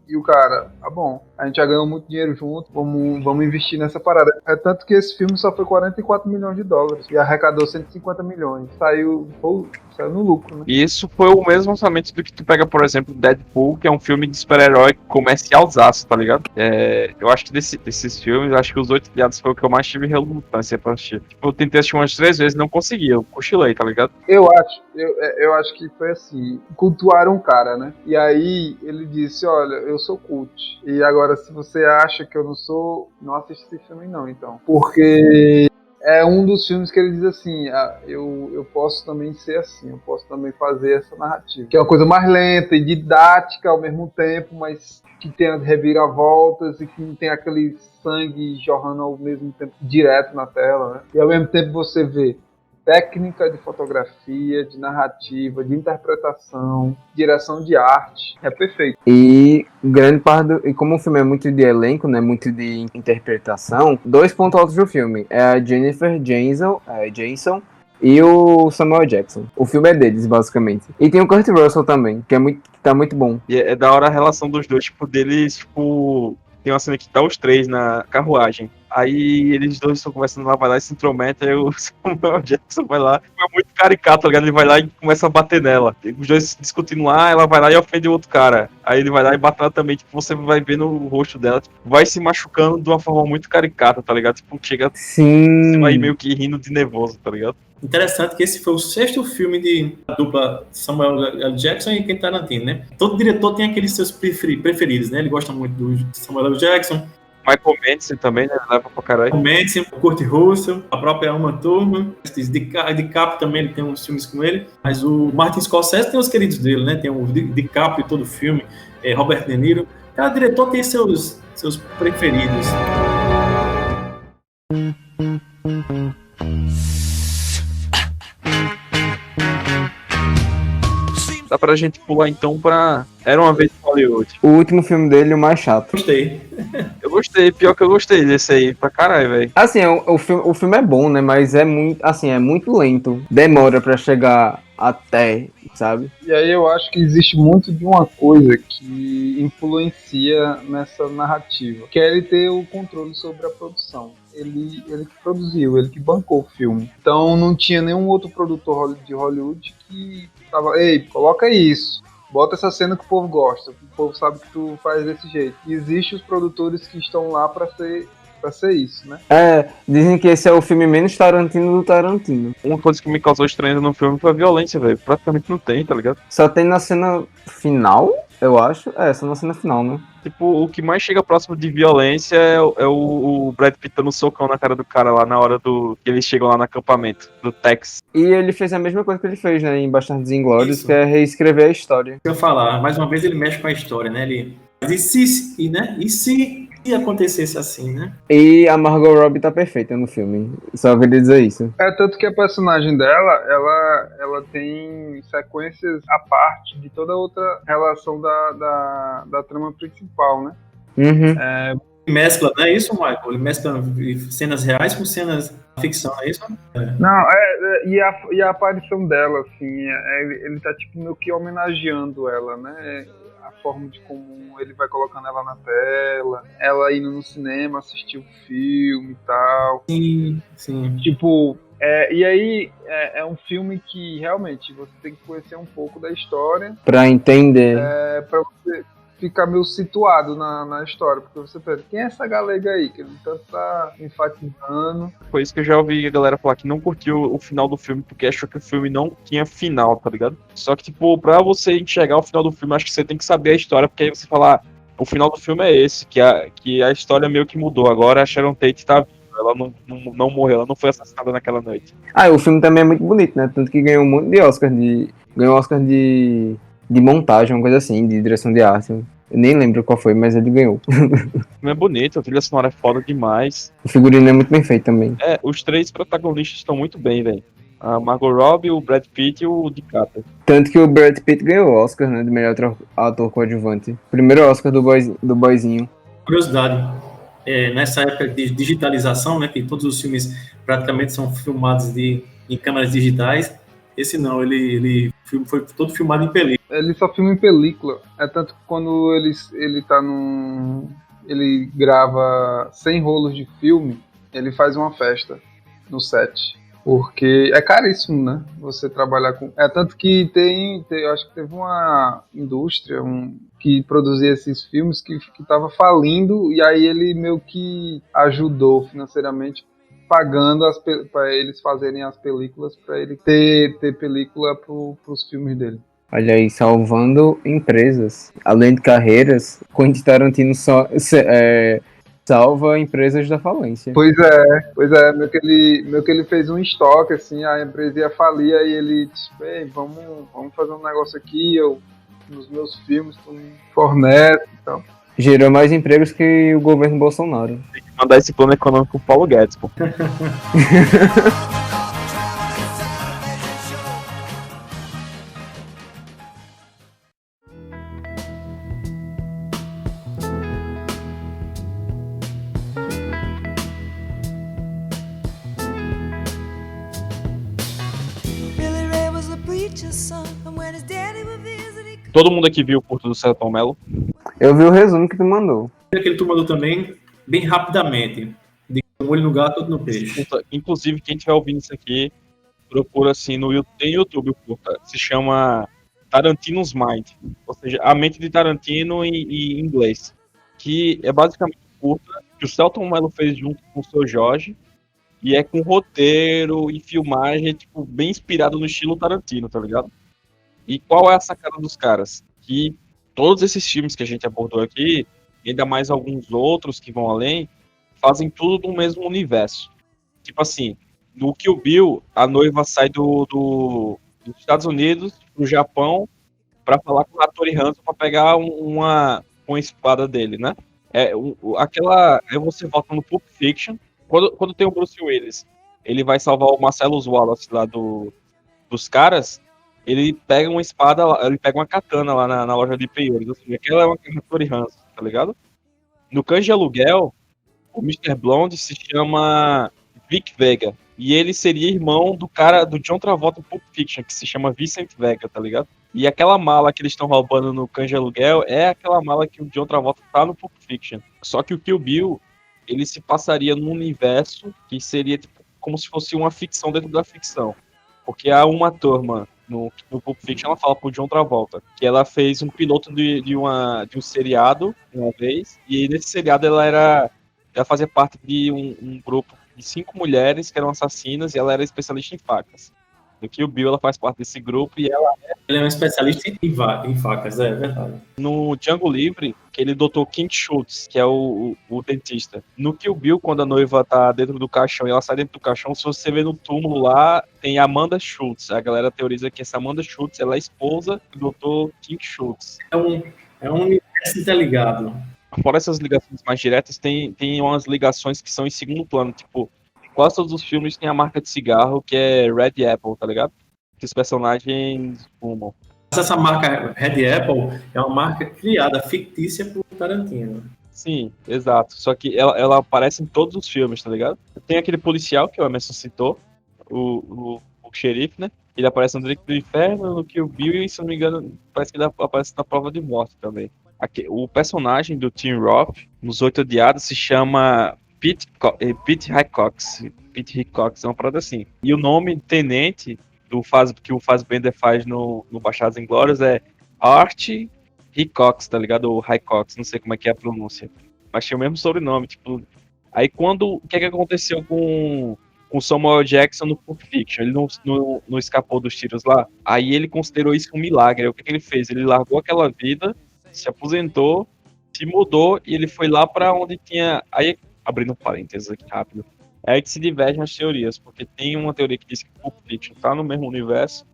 Speaker 6: E o cara, tá bom, a gente já ganhou muito dinheiro junto, vamos investir nessa parada. É tanto que esse filme só foi 44 milhões de dólares e arrecadou 150 milhões. Saiu no lucro, né?
Speaker 7: E isso foi o mesmo lançamento do que tu pega, por exemplo, Deadpool, que é um filme de super-herói comercialzaço, tá ligado? Eu acho que desses filmes, acho que Os Oito Odiados foi o que eu mais tive relutância pra assistir. Tipo, eu tentei assistir umas 3 vezes, não consegui, eu cochilei, tá ligado?
Speaker 6: Eu acho que foi assim, cultuaram um cara, né? E aí ele disse, olha, eu sou cult. E agora, se você acha que eu não sou, não assiste esse filme não, então. Porque é um dos filmes que ele diz assim, eu posso também ser assim, eu posso também fazer essa narrativa. Que é uma coisa mais lenta e didática ao mesmo tempo, mas que tem as reviravoltas e que não tem aquele sangue jorrando ao mesmo tempo direto na tela, né? E ao mesmo tempo você vê técnica de fotografia, de narrativa, de interpretação, direção de arte. É perfeito.
Speaker 4: E grande parte e como o filme é muito de elenco, né, muito de interpretação, 2 pontos altos do filme é a Jennifer Jason e o Samuel Jackson. O filme é deles, basicamente. E tem o Kurt Russell também, que tá muito bom.
Speaker 7: E é da hora a relação dos dois, tipo, deles, tipo... Tem uma cena que tá os 3 na carruagem. Aí eles dois estão conversando lá, vai lá e se intrometem, aí o Samuel Jackson vai lá, é muito caricato, tá ligado? Ele vai lá e começa a bater nela. Os dois discutindo lá, ela vai lá e ofende o outro cara. Aí ele vai lá e bate ela também, tipo, você vai ver no rosto dela, tipo, vai se machucando de uma forma muito caricata, tá ligado? Tipo, chega,
Speaker 4: Sim.
Speaker 7: Você vai meio que rindo de nervoso, tá ligado?
Speaker 5: Interessante que esse foi o 6º filme da dupla Samuel L. Jackson e Quentin Tarantino, né? Todo diretor tem aqueles seus preferidos, né? Ele gosta muito do Samuel L. Jackson.
Speaker 7: Michael Madsen também, né? Leva pra caralho.
Speaker 5: O Madsen, o Kurt Russell, a própria Uma Thurman, DiCaprio também, ele tem uns filmes com ele. Mas o Martin Scorsese tem os queridos dele, né? Tem o DiCaprio em todo o filme, Robert De Niro. Cada diretor tem seus preferidos.
Speaker 7: Dá pra gente pular então pra Era Uma Vez em Hollywood.
Speaker 4: O último filme dele, o mais chato.
Speaker 5: Gostei.
Speaker 7: Eu gostei, pior que eu gostei desse aí, pra caralho, velho.
Speaker 4: Assim, o filme é bom, né? Mas é muito lento. Demora pra chegar até, sabe?
Speaker 6: E aí eu acho que existe muito de uma coisa que influencia nessa narrativa, que é ele ter o controle sobre a produção. Ele que produziu, ele que bancou o filme. Então não tinha nenhum outro produtor de Hollywood que tava, ei, coloca isso, bota essa cena que o povo gosta, o povo sabe que tu faz desse jeito. E existem os produtores que estão lá pra ser isso, né?
Speaker 4: Dizem que esse é o filme menos Tarantino do Tarantino.
Speaker 7: Uma coisa que me causou estranheza no filme foi a violência, velho. Praticamente não tem, tá ligado?
Speaker 4: Só tem na cena final, eu acho. Só na cena final, né?
Speaker 7: Tipo, o que mais chega próximo de violência é o Brad Pitt dando um socão na cara do cara lá na hora que eles chegam lá no acampamento do Tex.
Speaker 4: E ele fez a mesma coisa que ele fez, né, em Bastardos Inglórios, que é reescrever a história.
Speaker 5: Eu falar, mais uma vez ele mexe com a história, né? E se acontecesse assim, né?
Speaker 4: E a Margot Robbie tá perfeita no filme. Só queria dizer isso.
Speaker 6: Tanto que a personagem dela, ela tem sequências à parte de toda outra relação da trama principal, né?
Speaker 4: Uhum.
Speaker 5: Mescla, não é isso, Michael? Ele mescla cenas reais com cenas da ficção, é isso?
Speaker 6: Não, e a aparição dela, assim, ele tá tipo meio que homenageando ela, né? A forma de como ele vai colocando ela na tela, ela indo no cinema assistir o filme e tal.
Speaker 5: Sim.
Speaker 6: Tipo, e aí é um filme que realmente você tem que conhecer um pouco da história
Speaker 4: pra entender.
Speaker 6: Pra você ficar meio situado na história, porque você pensa, quem é essa galega aí, que ele tanto tá enfatizando.
Speaker 7: Foi isso que eu já ouvi a galera falar, que não curtiu o final do filme, porque achou que o filme não tinha final, tá ligado? Só que, tipo, pra você enxergar o final do filme, acho que você tem que saber a história, porque aí você fala, o final do filme é esse, que a história meio que mudou, agora a Sharon Tate tá viva, Ela não morreu, ela não foi assassinada naquela noite.
Speaker 4: Ah, o filme também é muito bonito, né? Tanto que ganhou um monte de Oscar. Ganhou Oscar de montagem, uma coisa assim, de direção de arte. Eu nem lembro qual foi, mas ele ganhou.
Speaker 7: O filme é bonito, a trilha sonora é foda demais.
Speaker 4: O figurino é muito bem feito também.
Speaker 7: Os três protagonistas estão muito bem, velho. A Margot Robbie, o Brad Pitt e o DiCaprio.
Speaker 4: Tanto que o Brad Pitt ganhou o Oscar, né? De melhor ator coadjuvante. Primeiro Oscar do boyzinho.
Speaker 5: Curiosidade, nessa época de digitalização, né, que todos os filmes praticamente são filmados em câmeras digitais, esse não, ele foi todo filmado em película.
Speaker 6: Ele só filma em película. É tanto que quando ele tá ele grava 100 rolos de filme, ele faz uma festa no set. Porque é caríssimo, né? Você trabalhar com... É tanto que eu acho que teve uma indústria que produzia esses filmes que tava falindo, e aí ele meio que ajudou financeiramente, pagando para eles fazerem as películas, para ele ter película pros filmes dele.
Speaker 4: Olha aí, salvando empresas. Além de carreiras, Quentin Tarantino salva empresas da falência.
Speaker 6: Pois é, meio que ele fez um estoque, assim, a empresa ia falir, aí ele disse, vamos fazer um negócio aqui, nos meus filmes, tu me fornece e tal.
Speaker 4: Gerou mais empregos que o governo Bolsonaro.
Speaker 7: Tem que mandar esse plano econômico pro Paulo Guedes, pô. Todo mundo aqui viu o curto do Selton Mello?
Speaker 4: Eu vi o resumo que tu mandou.
Speaker 5: Aquele tu mandou também, bem rapidamente. De um olho no gato, outro no peixe.
Speaker 7: Inclusive, quem estiver ouvindo isso aqui, procura assim no YouTube o curta. Se chama Tarantino's Mind. Ou seja, a mente de Tarantino em inglês. Que é basicamente um curta que o Selton Mello fez junto com o seu Jorge. E é com roteiro e filmagem, tipo, bem inspirado no estilo Tarantino, tá ligado? E qual é a sacada dos caras? Que todos esses filmes que a gente abordou aqui, e ainda mais alguns outros que vão além, fazem tudo no mesmo universo. Tipo assim, no Kill Bill, a noiva sai dos Estados Unidos pro Japão para falar com o Hattori Hanzo para pegar uma espada dele, né? É você volta no Pulp Fiction, quando tem o Bruce Willis, ele vai salvar o Marcellus Wallace lá dos caras. Ele pega uma espada, ele pega uma katana lá na loja de penhores, ou seja, aquela é uma Hattori Hanzo, tá ligado? No Cães de Aluguel, o Mr. Blonde se chama Vic Vega, e ele seria irmão do John Travolta em Pulp Fiction, que se chama Vincent Vega, tá ligado? E aquela mala que eles estão roubando no Cães de Aluguel é aquela mala que o John Travolta tá no Pulp Fiction. Só que o Kill Bill, ele se passaria num universo que seria tipo, como se fosse uma ficção dentro da ficção. Porque há uma turma no Pulp Fiction, ela fala pro John Travolta que ela fez um piloto de um seriado uma vez, e nesse seriado ela fazia parte de um grupo de 5 mulheres que eram assassinas, e ela era especialista em facas. No Kill Bill, ela faz parte desse grupo, e
Speaker 5: ele é um especialista em facas, é verdade.
Speaker 7: No Django Livre, aquele Dr. King Schultz, que é o dentista. No Kill Bill, quando a noiva tá dentro do caixão e ela sai dentro do caixão, se você vê no túmulo lá, tem Amanda Schultz. A galera teoriza que essa Amanda Schultz, ela é a esposa do Dr. King Schultz.
Speaker 5: É um universo interligado.
Speaker 7: Fora essas ligações mais diretas, tem umas ligações que são em segundo plano, tipo, quase todos os filmes têm a marca de cigarro, que é Red Apple, tá ligado? Que os personagens fumam.
Speaker 5: Essa marca Red Apple é uma marca criada, fictícia por Tarantino.
Speaker 7: Sim, exato. Só que ela aparece em todos os filmes, tá ligado? Tem aquele policial que o Emerson citou, o xerife, né? Ele aparece no Drake do Inferno, no Kill Bill, e se não me engano, parece que ele aparece na Prova de Morte também. O personagem do Tim Roth, nos Oito Odiados, se chama Pete Hicox. Pete Hicox, é uma parada assim. E o nome tenente que o Fassbender faz no Bastardos Inglórios é Art Hicox, tá ligado? Ou Hicox, não sei como é que é a pronúncia. Mas tinha o mesmo sobrenome, tipo... Aí o que aconteceu com Samuel Jackson no Pulp Fiction? Ele não escapou dos tiros lá? Aí ele considerou isso um milagre. Aí o que ele fez? Ele largou aquela vida, se aposentou, se mudou, e ele foi lá pra onde tinha... Aí, abrindo parênteses aqui rápido. é aí que se divergem as teorias, porque tem uma teoria que diz que o Pulp Fiction tá no mesmo universo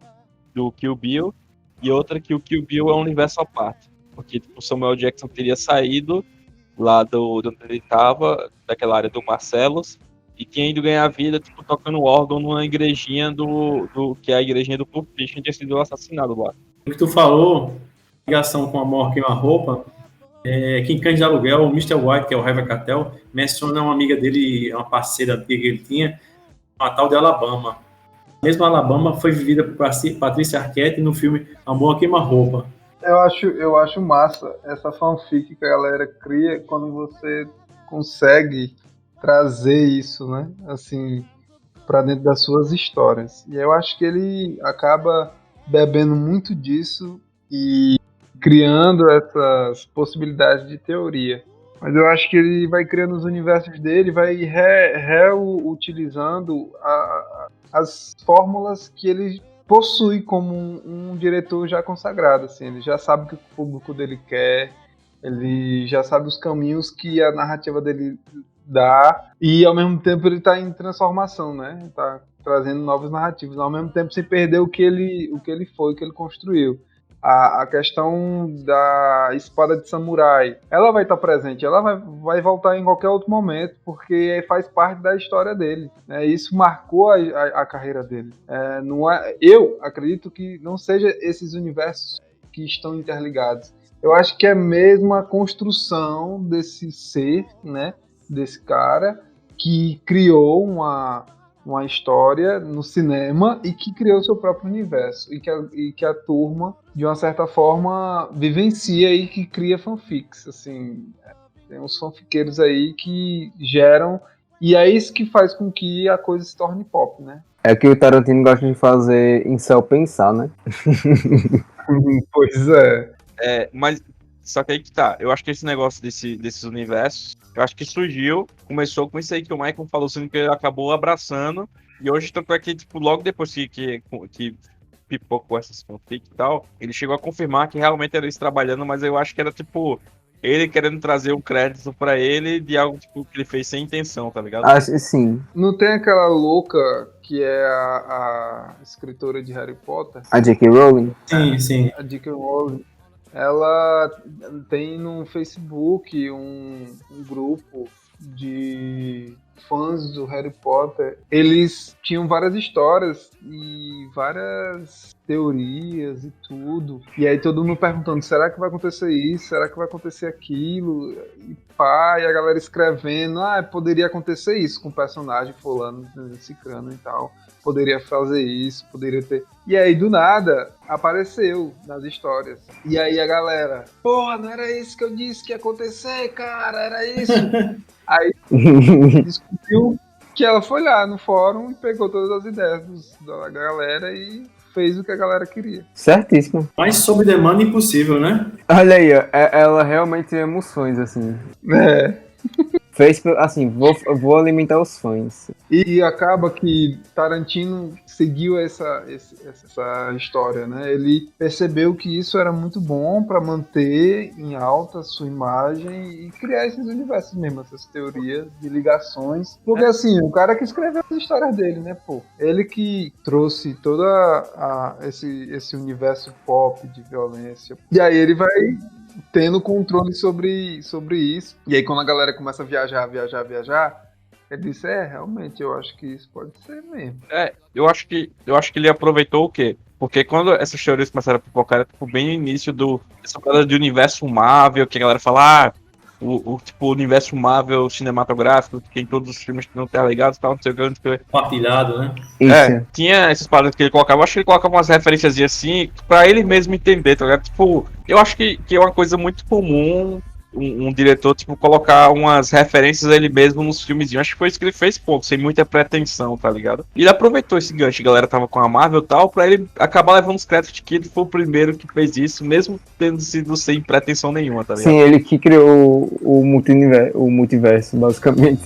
Speaker 7: do Kill Bill, e outra que o Kill Bill é um universo à parte, porque tipo, o Samuel Jackson teria saído lá de onde ele tava, daquela área do Marcellus, e tinha ido ganhar vida, tipo, tocando órgão numa igrejinha que é a igrejinha do Pulp Fiction, tinha sido assassinado lá.
Speaker 5: O que tu falou, ligação com a Amor Queima-Roupa, que em Cães de Aluguel, o Mr. White, que é o Harvey Keitel, menciona uma amiga dele, uma parceira antiga que ele tinha, uma tal de Alabama. A mesma Alabama foi vivida por Patrícia Arquette no filme Amor Queima-Roupa.
Speaker 6: Eu acho massa essa fanfic que a galera cria quando você consegue trazer isso, né? Assim, para dentro das suas histórias. E eu acho que ele acaba bebendo muito disso e criando essas possibilidades de teoria. Mas eu acho que ele vai criando os universos dele, vai reutilizando as fórmulas que ele possui como um diretor já consagrado. Assim. Ele já sabe o que o público dele quer, ele já sabe os caminhos que a narrativa dele dá, e ao mesmo tempo ele está em transformação, né? Está trazendo novos narrativos, ao mesmo tempo sem perder o que ele foi, o que ele construiu. A questão da espada de samurai, ela vai estar presente, ela vai voltar em qualquer outro momento, porque faz parte da história dele. Né? Isso marcou a carreira dele. Eu acredito que não seja esses universos que estão interligados. Eu acho que é mesmo a construção desse ser, né? Desse cara que criou uma história no cinema e que criou seu próprio universo e que a turma, de uma certa forma, vivencia e que cria fanfics, assim, tem uns fanfiqueiros aí que geram, e é isso que faz com que a coisa se torne pop, né?
Speaker 4: É o que o Tarantino gosta de fazer em céu pensar, né?
Speaker 6: Pois é.
Speaker 7: Mas só que aí que tá, eu acho que esse negócio desses universos, eu acho que começou com isso aí que o Michael falou, sendo que ele acabou abraçando, e hoje tanto é que, tipo, logo depois que pipocou essas fanfic e tal, ele chegou a confirmar que realmente era isso trabalhando, mas eu acho que era, tipo, ele querendo trazer um crédito pra ele de algo, tipo, que ele fez sem intenção, tá ligado?
Speaker 4: Acho que sim.
Speaker 6: Não tem aquela louca que é a escritora de Harry Potter?
Speaker 4: A J.K. Rowling?
Speaker 5: Sim.
Speaker 6: A J.K. Rowling. Ela tem no Facebook um grupo de fãs do Harry Potter. Eles tinham várias histórias e várias teorias e tudo. E aí todo mundo perguntando, será que vai acontecer isso? Será que vai acontecer aquilo? E pá, e a galera escrevendo, poderia acontecer isso com o personagem fulano, cicrano e tal. Poderia fazer isso, poderia ter... E aí, do nada, apareceu nas histórias. E aí a galera, porra, não era isso que eu disse que ia acontecer, cara, era isso. Aí descobriu que ela foi lá no fórum e pegou todas as ideias da galera e fez o que a galera queria.
Speaker 4: Certíssimo.
Speaker 5: Mas sob demanda impossível, né?
Speaker 4: Olha aí, ó, ela realmente tem emoções, assim. Fez, assim, vou alimentar os fãs.
Speaker 6: E acaba que Tarantino seguiu essa história, né? Ele percebeu que isso era muito bom para manter em alta a sua imagem e criar esses universos mesmo, essas teorias de ligações. Porque assim, o cara que escreveu as histórias dele, né, pô? Ele que trouxe todo esse universo pop de violência. E aí ele vai tendo controle sobre isso. E aí quando a galera começa a viajar, ele disse, realmente, eu acho que isso pode ser mesmo.
Speaker 7: Eu acho que ele aproveitou o quê? Porque quando essas teorias começaram a pipocar, era tipo, bem no início dessa parada de universo Marvel, que a galera fala, tipo, o universo Marvel cinematográfico, que tem todos os filmes que não estão ligados e tal, não sei o que.
Speaker 5: Partilhado, né?
Speaker 7: Tinha essas paradas que ele colocava, eu acho que ele colocava umas referências assim, pra ele mesmo entender, tá ligado? Tipo, eu acho que é uma coisa muito comum um diretor, tipo, colocar umas referências a ele mesmo nos filmezinhos. Acho que foi isso que ele fez, sem muita pretensão, tá ligado? E ele aproveitou esse gancho, a galera tava com a Marvel e tal, pra ele acabar levando os créditos de que ele foi o primeiro que fez isso, mesmo tendo sido sem pretensão nenhuma, tá ligado?
Speaker 4: Sim, ele que criou o multiverso, basicamente.